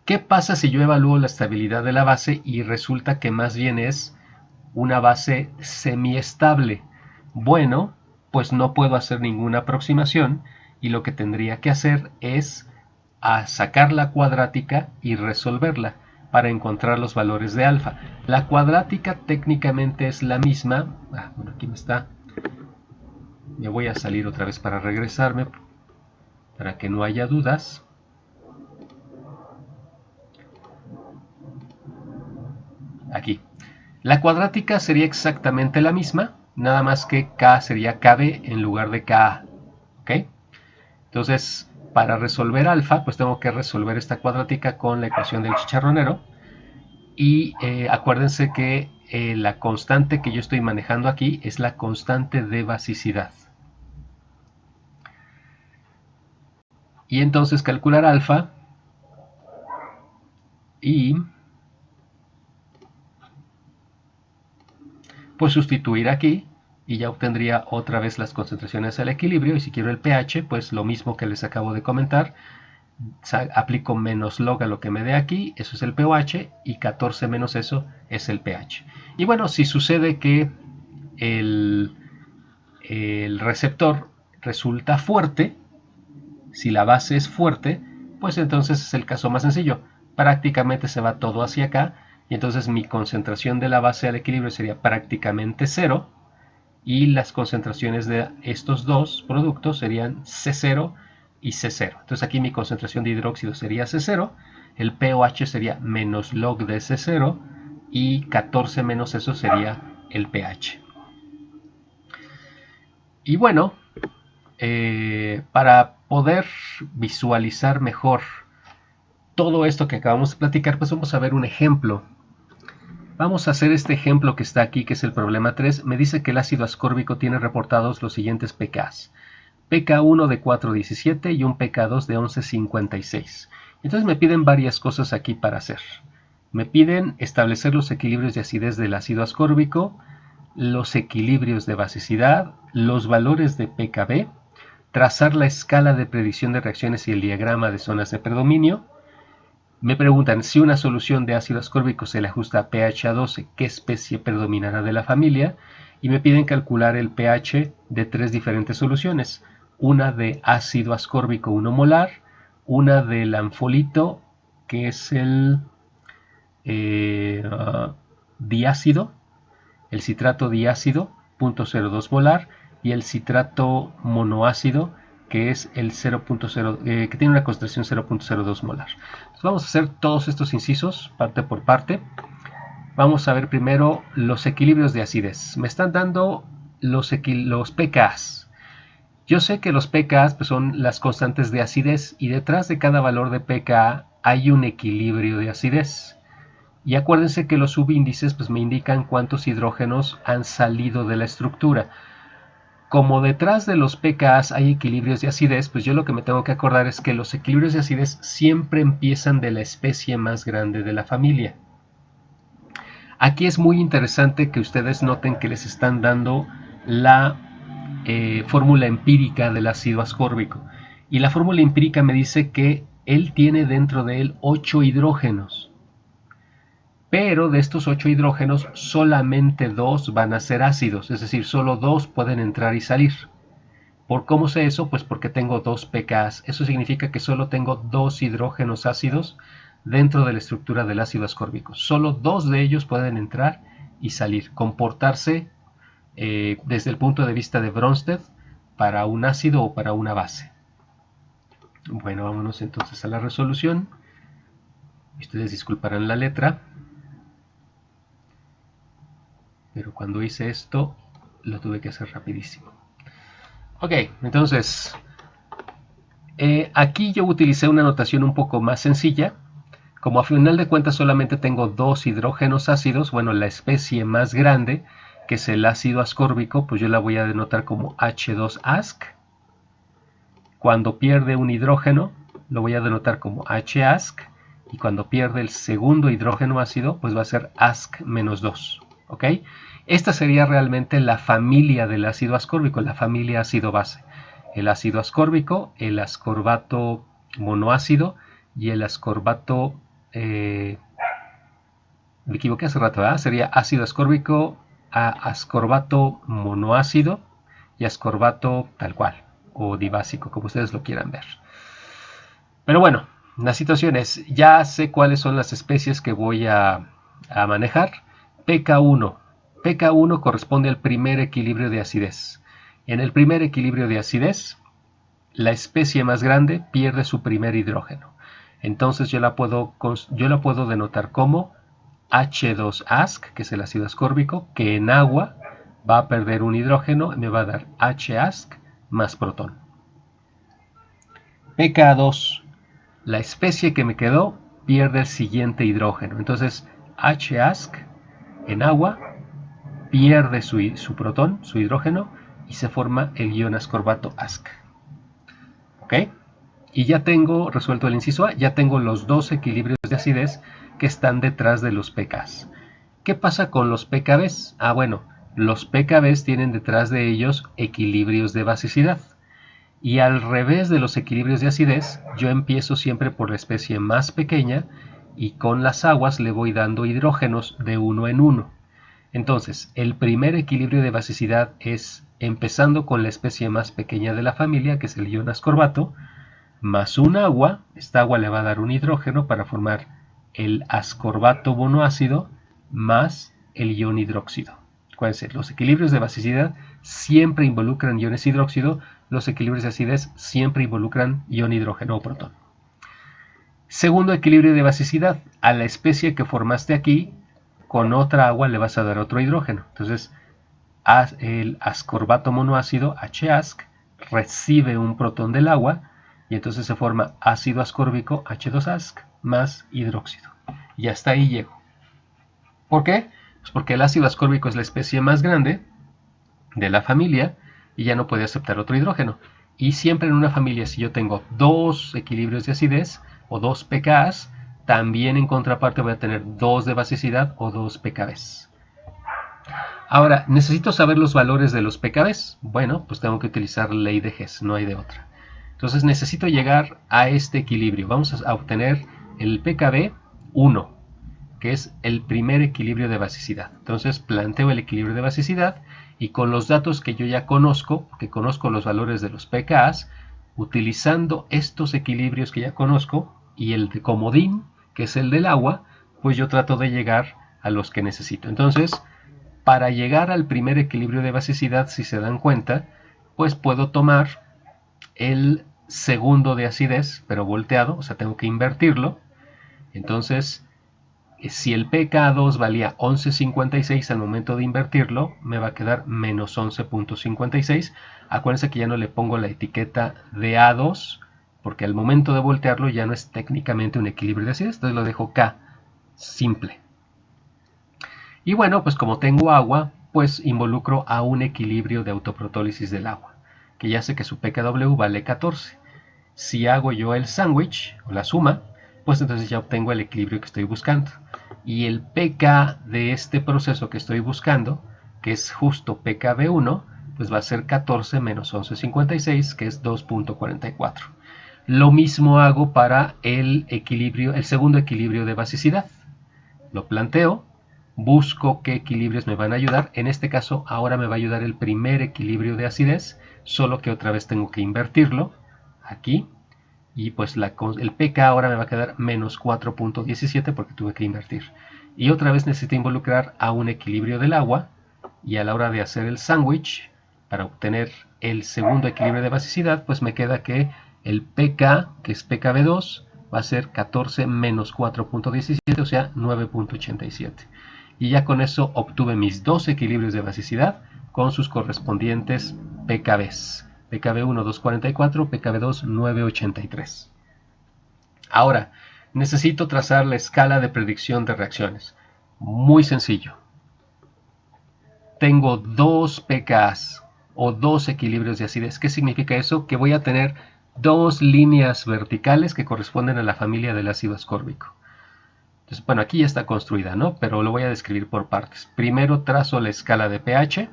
¿Qué pasa si yo evalúo la estabilidad de la base y resulta que más bien es una base semiestable? Bueno, pues no puedo hacer ninguna aproximación y lo que tendría que hacer es sacar la cuadrática y resolverla para encontrar los valores de alfa. La cuadrática técnicamente es la misma. Bueno, aquí me está. Me voy a salir otra vez para regresarme para que no haya dudas. Aquí. La cuadrática sería exactamente la misma, nada más que K sería KB en lugar de Ka. ¿Ok? Entonces, para resolver alfa, pues tengo que resolver esta cuadrática con la ecuación del chicharronero. Y acuérdense que la constante que yo estoy manejando aquí es la constante de basicidad. Y entonces calcular alfa y pues sustituir aquí y ya obtendría otra vez las concentraciones al equilibrio. Y si quiero el pH, pues lo mismo que les acabo de comentar, aplico menos log a lo que me dé aquí, eso es el pOH, y 14 menos eso es el pH. Y bueno, si sucede que el receptor resulta fuerte, si la base es fuerte, pues entonces es el caso más sencillo. Prácticamente se va todo hacia acá y entonces mi concentración de la base al equilibrio sería prácticamente cero y las concentraciones de estos dos productos serían C0 y C0. Entonces aquí mi concentración de hidróxido sería C0, el pOH sería menos log de C0 y 14 menos eso sería el pH. Y bueno, para poder visualizar mejor todo esto que acabamos de platicar, pues vamos a ver un ejemplo. Vamos a hacer este ejemplo que está aquí, que es el problema 3. Me dice que el ácido ascórbico tiene reportados los siguientes pKs. pK1 de 4,17 y un pK2 de 11,56. Entonces me piden varias cosas aquí para hacer. Me piden establecer los equilibrios de acidez del ácido ascórbico, los equilibrios de basicidad, los valores de pKb, trazar la escala de predicción de reacciones y el diagrama de zonas de predominio. Me preguntan si una solución de ácido ascórbico se le ajusta a pH a 12, ¿qué especie predominará de la familia? Y me piden calcular el pH de tres diferentes soluciones. Una de ácido ascórbico 1 molar, una del anfolito, que es el diácido, el citrato diácido, 0.02 molar, y el citrato monoácido, que es el 0.0, que tiene una concentración 0.02 molar. Entonces vamos a hacer todos estos incisos parte por parte. Vamos a ver primero los equilibrios de acidez. Me están dando los pKs. Yo sé que los pKs pues, son las constantes de acidez y detrás de cada valor de pKa hay un equilibrio de acidez. Y acuérdense que los subíndices pues, me indican cuántos hidrógenos han salido de la estructura. Como detrás de los pKs hay equilibrios de acidez, pues yo lo que me tengo que acordar es que los equilibrios de acidez siempre empiezan de la especie más grande de la familia. Aquí es muy interesante que ustedes noten que les están dando la fórmula empírica del ácido ascórbico. Y la fórmula empírica me dice que él tiene dentro de él 8 hidrógenos. Pero de estos 8 hidrógenos solamente 2 van a ser ácidos, es decir, solo 2 pueden entrar y salir. ¿Por cómo sé eso? Pues porque tengo 2 pKs. Eso significa que solo tengo 2 hidrógenos ácidos dentro de la estructura del ácido ascórbico. Solo 2 de ellos pueden entrar y salir, comportarse desde el punto de vista de Bronsted para un ácido o para una base. Bueno, vámonos entonces a la resolución. Ustedes disculparán la letra, pero cuando hice esto lo tuve que hacer rapidísimo. Ok, entonces aquí yo utilicé una notación un poco más sencilla. Como a final de cuentas solamente tengo 2 hidrógenos ácidos, bueno, la especie más grande, que es el ácido ascórbico, pues yo la voy a denotar como H2Asc. Cuando pierde un hidrógeno, lo voy a denotar como HAsc. Y cuando pierde el segundo hidrógeno ácido, pues va a ser Asc-2. ¿Ok? Esta sería realmente la familia del ácido ascórbico, la familia ácido-base. El ácido ascórbico, el ascorbato monoácido y el ascorbato... me equivoqué hace rato, ¿verdad? Sería ácido ascórbico a ascorbato monoácido y ascorbato tal cual, o dibásico, como ustedes lo quieran ver. Pero bueno, la situación es, ya sé cuáles son las especies que voy a manejar. pK1. pK1 corresponde al primer equilibrio de acidez. En el primer equilibrio de acidez, la especie más grande pierde su primer hidrógeno. Entonces yo la puedo denotar como H2Asc, que es el ácido ascórbico, que en agua va a perder un hidrógeno y me va a dar HASC más protón. pKa2, la especie que me quedó pierde el siguiente hidrógeno. Entonces HASC en agua pierde su protón, su hidrógeno, y se forma el ion ascorbato ASC. ¿Ok? Y ya tengo resuelto el inciso A, ya tengo los dos equilibrios de acidez que están detrás de los pKs. ¿Qué pasa con los pKbs? Bueno, los pKbs tienen detrás de ellos equilibrios de basicidad. Y al revés de los equilibrios de acidez, yo empiezo siempre por la especie más pequeña y con las aguas le voy dando hidrógenos de uno en uno. Entonces, el primer equilibrio de basicidad es empezando con la especie más pequeña de la familia, que es el ion ascorbato, más un agua. Esta agua le va a dar un hidrógeno para formar el ascorbato monoácido más el ion hidróxido. Acuérdense, los equilibrios de basicidad siempre involucran iones hidróxido, los equilibrios de acidez siempre involucran ion hidrógeno o protón. Segundo equilibrio de basicidad, a la especie que formaste aquí, con otra agua le vas a dar otro hidrógeno. Entonces, el ascorbato monoácido, HASC, recibe un protón del agua y entonces se forma ácido ascórbico, H2ASC, más hidróxido. Y hasta ahí llego. ¿Por qué? Pues porque el ácido ascórbico es la especie más grande de la familia y ya no puede aceptar otro hidrógeno. Y siempre en una familia, si yo tengo dos equilibrios de acidez o dos pKs, también en contraparte voy a tener dos de basicidad o dos pKbs. Ahora, ¿necesito saber los valores de los pKbs? Bueno, pues tengo que utilizar ley de Hess, no hay de otra. Entonces necesito llegar a este equilibrio. Vamos a obtener el pKb 1, que es el primer equilibrio de basicidad. Entonces planteo el equilibrio de basicidad y con los datos que yo ya conozco, porque conozco los valores de los pKs, utilizando estos equilibrios que ya conozco y el de comodín, que es el del agua, pues yo trato de llegar a los que necesito. Entonces, para llegar al primer equilibrio de basicidad, si se dan cuenta, pues puedo tomar el segundo de acidez, pero volteado, o sea, tengo que invertirlo. Entonces, si el pK2 valía 11.56 al momento de invertirlo, me va a quedar menos 11.56. Acuérdense que ya no le pongo la etiqueta de A2, porque al momento de voltearlo ya no es técnicamente un equilibrio de acidez, entonces lo dejo K, simple. Y bueno, pues como tengo agua, pues involucro a un equilibrio de autoprotólisis del agua, que ya sé que su pKw vale 14. Si hago yo el sándwich o la suma, pues entonces ya obtengo el equilibrio que estoy buscando. Y el pK de este proceso que estoy buscando, que es justo pKb1, pues va a ser 14 menos 11.56, que es 2.44. Lo mismo hago para el equilibrio, el segundo equilibrio de basicidad. Lo planteo, busco qué equilibrios me van a ayudar. En este caso, ahora me va a ayudar el primer equilibrio de acidez, solo que otra vez tengo que invertirlo aquí. Y pues el pK ahora me va a quedar menos 4.17 porque tuve que invertir. Y otra vez necesito involucrar a un equilibrio del agua. Y a la hora de hacer el sándwich, para obtener el segundo equilibrio de basicidad, pues me queda que el pK, que es pKb2, va a ser 14 menos 4.17, o sea, 9.87. Y ya con eso obtuve mis dos equilibrios de basicidad con sus correspondientes pKbs. pKb1 244, pKb2 983. Ahora, necesito trazar la escala de predicción de reacciones. Muy sencillo. Tengo dos pKs o dos equilibrios de acidez. ¿Qué significa eso? Que voy a tener dos líneas verticales que corresponden a la familia del ácido ascórbico. Entonces, bueno, aquí ya está construida, ¿no? Pero lo voy a describir por partes. Primero trazo la escala de pH.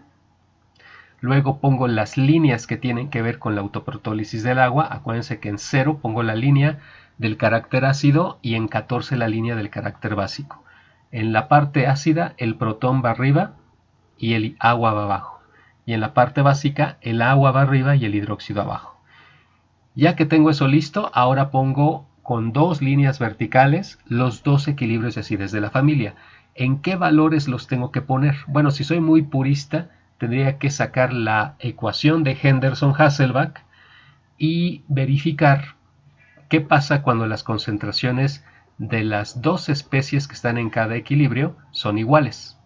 Luego pongo las líneas que tienen que ver con la autoprotólisis del agua. Acuérdense que en 0 pongo la línea del carácter ácido y en 14 la línea del carácter básico. En la parte ácida el protón va arriba y el agua va abajo. Y en la parte básica el agua va arriba y el hidróxido abajo. Ya que tengo eso listo, ahora pongo con dos líneas verticales los dos equilibrios de acidez de la familia. ¿En qué valores los tengo que poner? Bueno, si soy muy purista, tendría que sacar la ecuación de Henderson-Hasselbalch y verificar qué pasa cuando las concentraciones de las dos especies que están en cada equilibrio son iguales.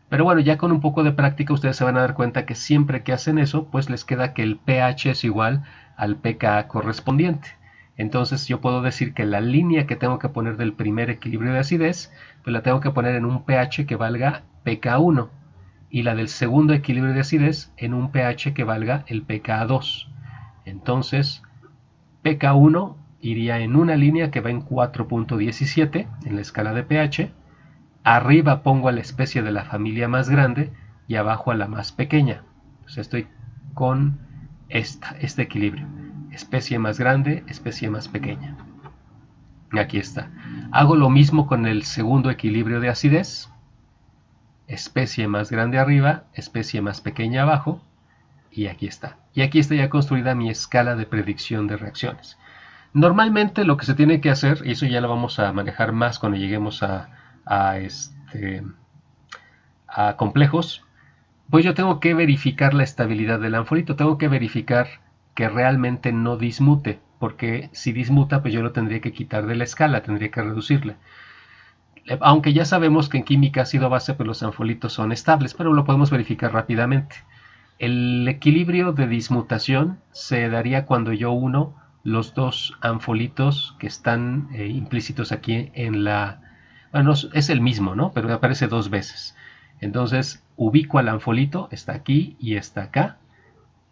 Pero bueno, ya con un poco de práctica ustedes se van a dar cuenta que siempre que hacen eso, pues les queda que el pH es igual al pKa correspondiente. Entonces yo puedo decir que la línea que tengo que poner del primer equilibrio de acidez, pues la tengo que poner en un pH que valga pK1 y la del segundo equilibrio de acidez en un pH que valga el pKa2. Entonces pK1 iría en una línea que va en 4.17 en la escala de pH. Arriba pongo a la especie de la familia más grande y abajo a la más pequeña. Entonces estoy con este equilibrio. Especie más grande, especie más pequeña. Aquí está. Hago lo mismo con el segundo equilibrio de acidez. Especie más grande arriba, especie más pequeña abajo. Y aquí está. Y aquí está ya construida mi escala de predicción de reacciones. Normalmente lo que se tiene que hacer, y eso ya lo vamos a manejar más cuando lleguemos a complejos, pues yo tengo que verificar la estabilidad del anforito, tengo que verificar que realmente no dismute, porque si dismuta, pues yo lo tendría que quitar de la escala, tendría que reducirla. Aunque ya sabemos que en química ácido-base pues los anfolitos son estables, pero lo podemos verificar rápidamente. El equilibrio de dismutación se daría cuando yo uno los dos anfolitos que están implícitos aquí en la... Bueno, es el mismo, ¿no? Pero aparece dos veces. Entonces ubico al anfolito, está aquí y está acá.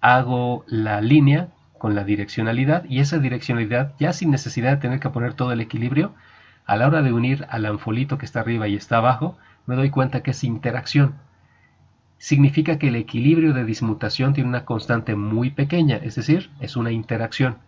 Hago la línea con la direccionalidad y esa direccionalidad, ya sin necesidad de tener que poner todo el equilibrio, a la hora de unir al anfolito que está arriba y está abajo, me doy cuenta que es interacción. Significa que el equilibrio de dismutación tiene una constante muy pequeña, es decir, es una interacción.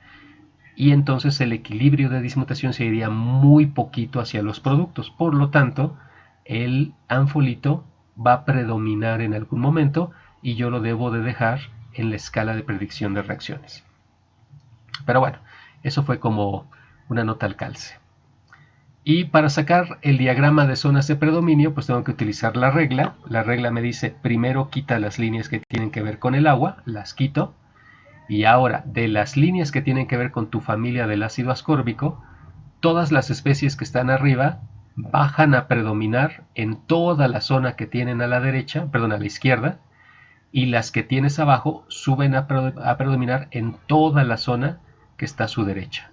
Y entonces el equilibrio de dismutación se iría muy poquito hacia los productos. Por lo tanto, el anfolito va a predominar en algún momento y yo lo debo de dejar en la escala de predicción de reacciones. Pero bueno, eso fue como una nota al calce. Y para sacar el diagrama de zonas de predominio, pues tengo que utilizar la regla. La regla me dice, primero quita las líneas que tienen que ver con el agua, las quito. Y ahora, de las líneas que tienen que ver con tu familia del ácido ascórbico, todas las especies que están arriba bajan a predominar en toda la zona que tienen a la derecha, perdón, a la izquierda, y las que tienes abajo suben a predominar en toda la zona que está a su derecha.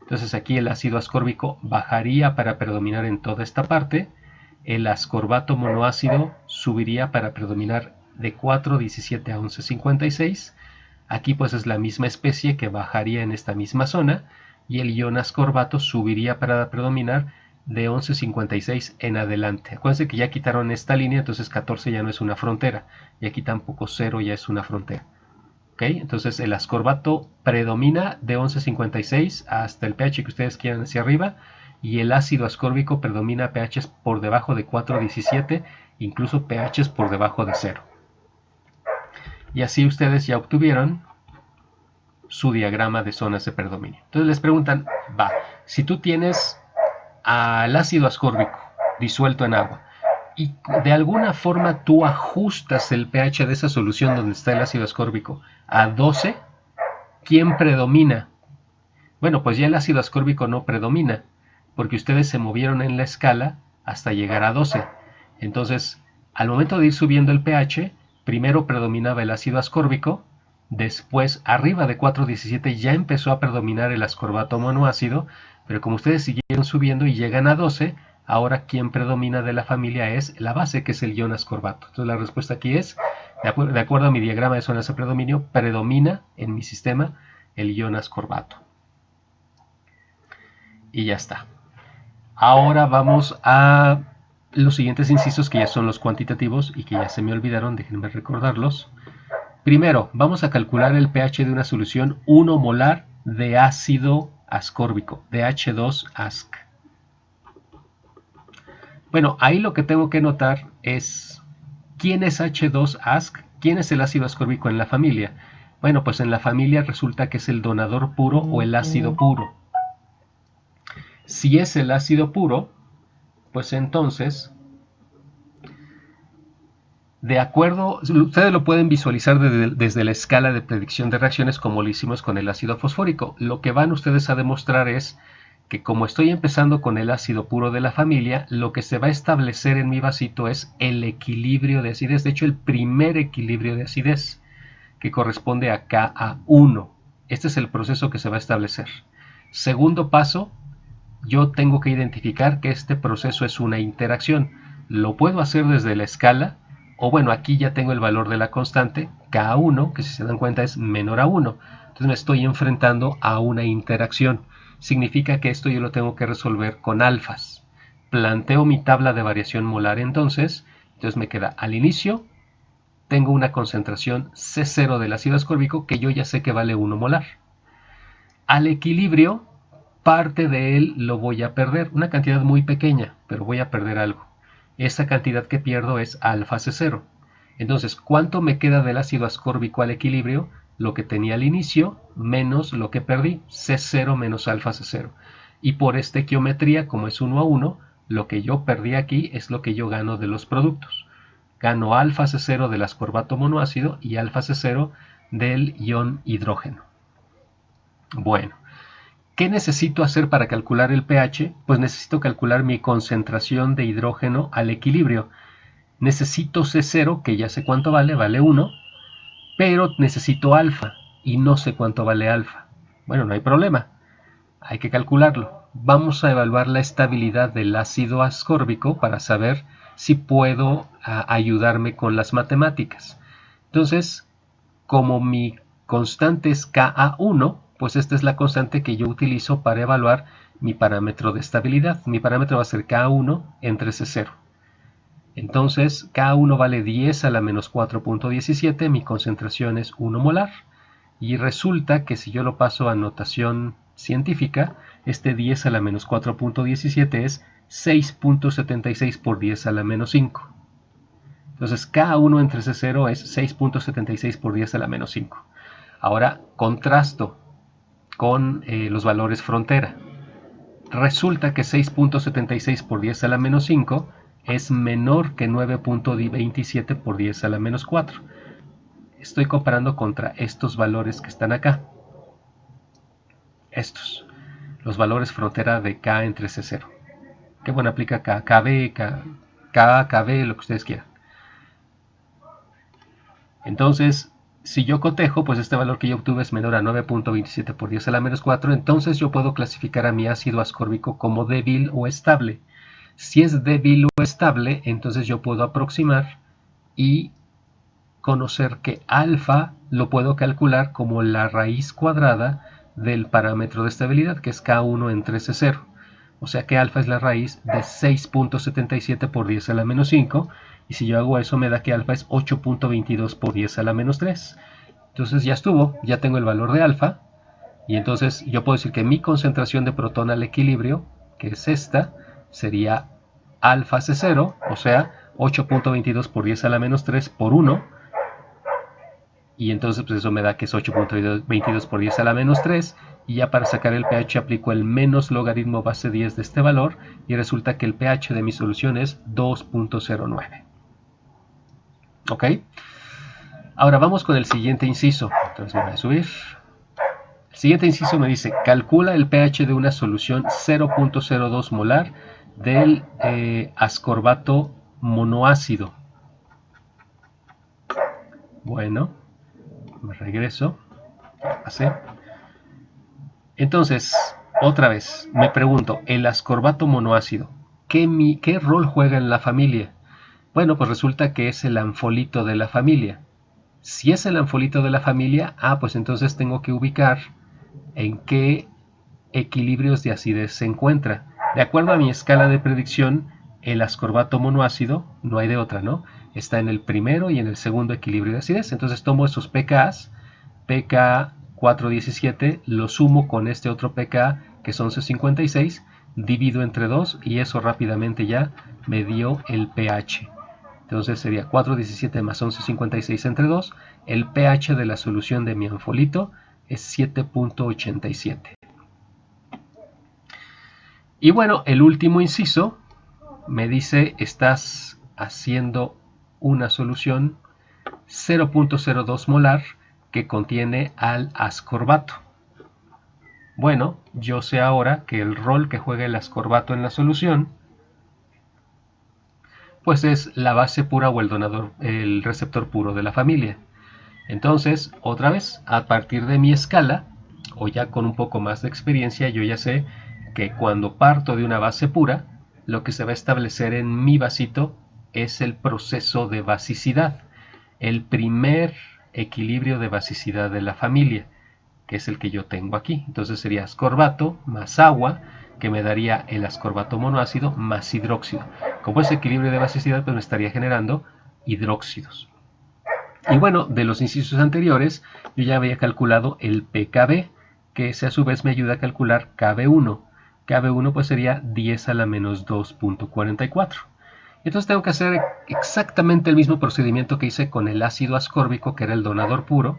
Entonces aquí el ácido ascórbico bajaría para predominar en toda esta parte, el ascorbato monoácido subiría para predominar de 4,17 a 11,56. Aquí pues es la misma especie que bajaría en esta misma zona y el ion ascorbato subiría para predominar de 11,56 en adelante. Acuérdense que ya quitaron esta línea, entonces 14 ya no es una frontera y aquí tampoco 0 ya es una frontera. ¿Okay? Entonces el ascorbato predomina de 11,56 hasta el pH que ustedes quieran hacia arriba y el ácido ascórbico predomina a pHs por debajo de 4,17, incluso pHs por debajo de 0. Y así ustedes ya obtuvieron su diagrama de zonas de predominio. Entonces les preguntan, si tú tienes al ácido ascórbico disuelto en agua y de alguna forma tú ajustas el pH de esa solución donde está el ácido ascórbico a 12, ¿quién predomina? Bueno, pues ya el ácido ascórbico no predomina, porque ustedes se movieron en la escala hasta llegar a 12. Entonces, al momento de ir subiendo el pH, primero predominaba el ácido ascórbico, después arriba de 4,17 ya empezó a predominar el ascorbato monoácido, pero como ustedes siguieron subiendo y llegan a 12, ahora quien predomina de la familia es la base, que es el ion ascorbato. Entonces la respuesta aquí es, de acuerdo a mi diagrama de zonas de predominio, predomina en mi sistema el ion ascorbato. Y ya está. Ahora vamos a los siguientes incisos que ya son los cuantitativos y que ya se me olvidaron, déjenme recordarlos. Primero, vamos a calcular el pH de una solución 1 molar de ácido ascórbico, de H2ASC. Bueno, ahí lo que tengo que notar es ¿quién es H2ASC? ¿Quién es el ácido ascórbico en la familia? Bueno, pues en la familia resulta que es el donador puro o el ácido puro. Si es el ácido puro, pues entonces, de acuerdo, ustedes lo pueden visualizar desde la escala de predicción de reacciones como lo hicimos con el ácido fosfórico. Lo que van ustedes a demostrar es que como estoy empezando con el ácido puro de la familia, lo que se va a establecer en mi vasito es el equilibrio de acidez, de hecho el primer equilibrio de acidez, que corresponde a Ka1. Este es el proceso que se va a establecer. Segundo paso, yo tengo que identificar que este proceso es una interacción. Lo puedo hacer desde la escala, o bueno, aquí ya tengo el valor de la constante, K1, que si se dan cuenta es menor a 1. Entonces me estoy enfrentando a una interacción. Significa que esto yo lo tengo que resolver con alfas. Planteo mi tabla de variación molar entonces me queda al inicio, tengo una concentración C0 del ácido ascórbico que yo ya sé que vale 1 molar. Al equilibrio, parte de él lo voy a perder, una cantidad muy pequeña, pero voy a perder algo. Esa cantidad que pierdo es alfa C0. Entonces, ¿cuánto me queda del ácido ascórbico al equilibrio? Lo que tenía al inicio menos lo que perdí, C0 menos alfa C0. Y por estequiometría, como es 1 a 1, lo que yo perdí aquí es lo que yo gano de los productos. Gano alfa C0 del ascorbato monoácido y alfa C0 del ion hidrógeno. Bueno, ¿qué necesito hacer para calcular el pH? Pues necesito calcular mi concentración de hidrógeno al equilibrio. Necesito C0, que ya sé cuánto vale, vale 1, pero necesito alfa y no sé cuánto vale alfa. Bueno, no hay problema, hay que calcularlo. Vamos a evaluar la estabilidad del ácido ascórbico para saber si puedo ayudarme con las matemáticas. Entonces, como mi constante es Ka1, pues esta es la constante que yo utilizo para evaluar mi parámetro de estabilidad. Mi parámetro va a ser Ka1 entre C0. Entonces, K1 vale 10 a la menos 4.17, mi concentración es 1 molar. Y resulta que si yo lo paso a notación científica, este 10 a la menos 4.17 es 6.76 por 10 a la menos 5. Entonces, K1 entre C0 es 6.76 por 10 a la menos 5. Ahora, contrasto con los valores frontera. Resulta que 6.76 por 10 a la menos 5 es menor que 9.27 por 10 a la menos 4. Estoy comparando contra estos valores que están acá. Estos. Los valores frontera de K entre C0. Que bueno, aplica K, KB, K, KB, lo que ustedes quieran. Entonces, si yo cotejo, pues este valor que yo obtuve es menor a 9.27 por 10 a la menos 4, entonces yo puedo clasificar a mi ácido ascórbico como débil o estable. Si es débil o estable, entonces yo puedo aproximar y conocer que alfa lo puedo calcular como la raíz cuadrada del parámetro de estabilidad, que es K1 entre C0. O sea que alfa es la raíz de 6.77 por 10 a la menos 5, y si yo hago eso me da que alfa es 8.22 por 10 a la menos 3. Entonces ya estuvo, ya tengo el valor de alfa, y entonces yo puedo decir que mi concentración de protón al equilibrio, que es esta, sería alfa C0, o sea, 8.22 por 10 a la menos 3 por 1, y entonces pues eso me da que es 8.22 por 10 a la menos 3, y ya para sacar el pH aplico el menos logaritmo base 10 de este valor, y resulta que el pH de mi solución es 2.09. ¿Ok? Ahora vamos con el siguiente inciso. Entonces me voy a subir. El siguiente inciso me dice, calcula el pH de una solución 0.02 molar del ascorbato monoácido. Bueno, me regreso. Ya pasé. Entonces, otra vez, me pregunto, el ascorbato monoácido, ¿qué rol juega en la familia? Bueno, pues resulta que es el anfolito de la familia. Si es el anfolito de la familia, pues entonces tengo que ubicar en qué equilibrios de acidez se encuentra. De acuerdo a mi escala de predicción, el ascorbato monoácido, no hay de otra, ¿no? Está en el primero y en el segundo equilibrio de acidez. Entonces tomo esos pKs, pK 417, lo sumo con este otro pK que es 1156, divido entre 2 y eso rápidamente ya me dio el pH. Entonces sería 417 más 1156 entre 2. El pH de la solución de mi anfolito es 7.87. Y bueno, el último inciso me dice, estás haciendo una solución 0.02 molar que contiene al ascorbato. Bueno, yo sé ahora que el rol que juega el ascorbato en la solución pues es la base pura o el donador, el receptor puro de la familia. Entonces, otra vez, a partir de mi escala, o ya con un poco más de experiencia, yo ya sé que cuando parto de una base pura, lo que se va a establecer en mi vasito es el proceso de basicidad, el primer equilibrio de basicidad de la familia, que es el que yo tengo aquí. Entonces sería ascorbato más agua, que me daría el ascorbato monoácido más hidróxido. Como ese equilibrio de basicidad, pues me estaría generando hidróxidos. Y bueno, de los incisos anteriores, yo ya había calculado el pKb, que ese a su vez me ayuda a calcular Kb1. Kb1 pues sería 10 a la menos 2.44. Entonces tengo que hacer exactamente el mismo procedimiento que hice con el ácido ascórbico, que era el donador puro,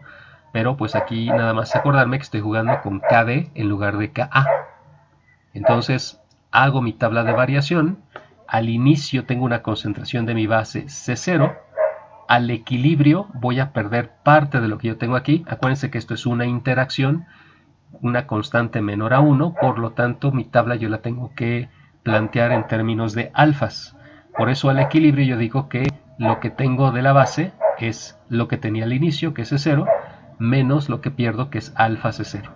pero pues aquí nada más acordarme que estoy jugando con Kb en lugar de Ka. Entonces hago mi tabla de variación. Al inicio tengo una concentración de mi base C0. Al equilibrio voy a perder parte de lo que yo tengo aquí. Acuérdense que esto es una interacción, una constante menor a 1, por lo tanto mi tabla yo la tengo que plantear en términos de alfas. Por eso al equilibrio yo digo que lo que tengo de la base es lo que tenía al inicio, que es C0, menos lo que pierdo, que es alfa C0.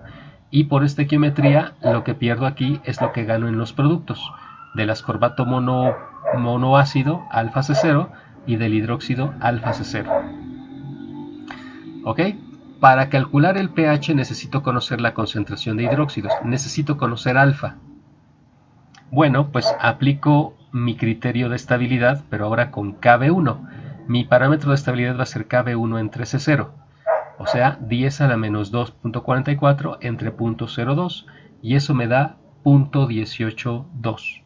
Y por esta geometría lo que pierdo aquí es lo que gano en los productos. Del ascorbato monoácido, alfa C0, y del hidróxido, alfa C0. ¿Ok? Para calcular el pH necesito conocer la concentración de hidróxidos. Necesito conocer alfa. Bueno, pues aplico mi criterio de estabilidad, pero ahora con Kb1. Mi parámetro de estabilidad va a ser Kb1 entre C0. O sea, 10 a la menos 2.44 entre 0.02. Y eso me da 0.182.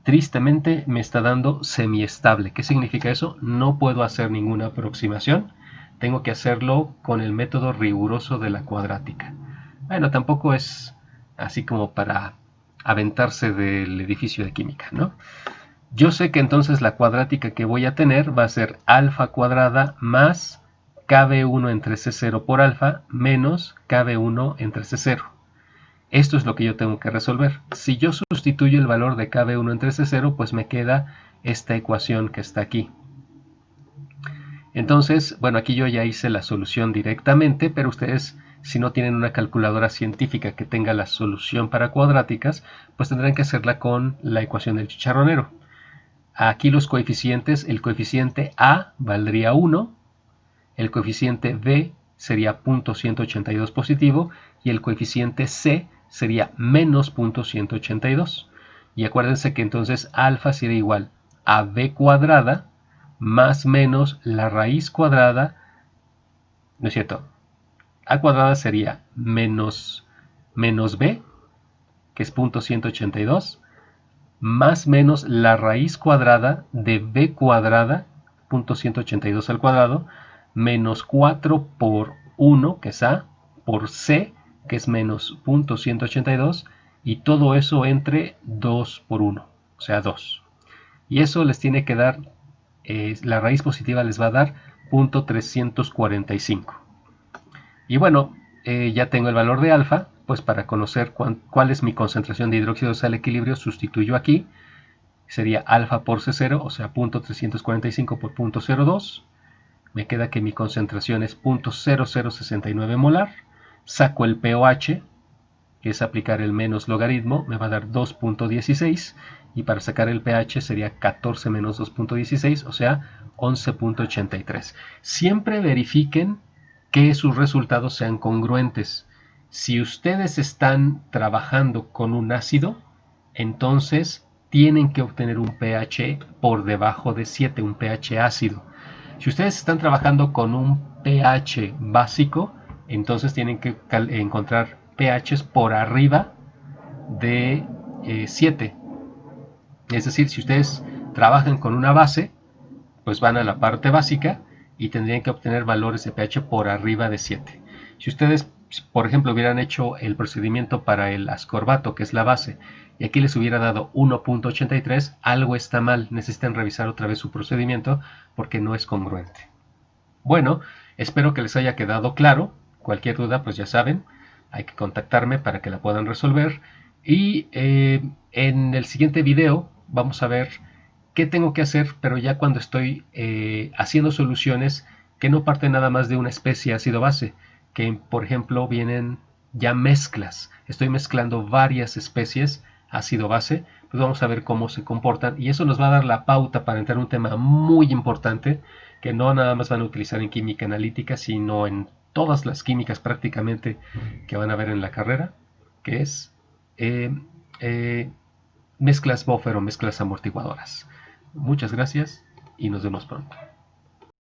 Tristemente me está dando semiestable. ¿Qué significa eso? No puedo hacer ninguna aproximación. Tengo que hacerlo con el método riguroso de la cuadrática. Bueno, tampoco es así como para aventarse del edificio de química, ¿no? Yo sé que entonces la cuadrática que voy a tener va a ser alfa cuadrada más Kb1 entre C0 por alfa menos Kb1 entre C0. Esto es lo que yo tengo que resolver. Si yo sustituyo el valor de Kb1 entre C0, pues me queda esta ecuación que está aquí. Entonces, bueno, aquí yo ya hice la solución directamente, pero ustedes, si no tienen una calculadora científica que tenga la solución para cuadráticas, pues tendrán que hacerla con la ecuación del chicharronero. Aquí los coeficientes, el coeficiente A valdría 1, el coeficiente B sería 0.182 positivo y el coeficiente C sería menos 0.182. Y acuérdense que entonces alfa sería igual a b cuadrada más menos la raíz cuadrada, ¿no es cierto? A cuadrada sería menos b, que es 0.182, más menos la raíz cuadrada de b cuadrada, 0.182 al cuadrado, menos 4 por 1, que es a, por c, que es menos 0.182, y todo eso entre 2 por 1, o sea 2. Y eso les tiene que dar, la raíz positiva les va a dar 0.345. Y bueno, ya tengo el valor de alfa, pues para conocer cuál es mi concentración de hidróxidos al equilibrio, sustituyo aquí. Sería alfa por C0, o sea 0.345 por 0.02. Me queda que mi concentración es 0.0069 molar. Saco el pOH, que es aplicar el menos logaritmo, me va a dar 2.16. Y para sacar el pH sería 14 menos 2.16, o sea 11.83. Siempre verifiquen que sus resultados sean congruentes. Si ustedes están trabajando con un ácido, entonces tienen que obtener un pH por debajo de 7, un pH ácido. Si ustedes están trabajando con un pH básico, entonces tienen que encontrar pHs por arriba de 7. Es decir, si ustedes trabajan con una base, pues van a la parte básica y tendrían que obtener valores de pH por arriba de 7. Si ustedes, por ejemplo, hubieran hecho el procedimiento para el ascorbato, que es la base, y aquí les hubiera dado 1.83, algo está mal. Necesitan revisar otra vez su procedimiento porque no es congruente. Bueno, espero que les haya quedado claro. Cualquier duda, pues ya saben. hay que contactarme para que la puedan resolver. Y en el siguiente video vamos a ver qué tengo que hacer, pero ya cuando estoy haciendo soluciones que no parten nada más de una especie ácido-base, que por ejemplo vienen ya mezclas. Estoy mezclando varias especies ácido-base, pues vamos a ver cómo se comportan y eso nos va a dar la pauta para entrar en un tema muy importante que no nada más van a utilizar en química analítica, sino en todas las químicas prácticamente que van a ver en la carrera, que es eh, eh, mezclas buffer o mezclas amortiguadoras. Muchas gracias y nos vemos pronto.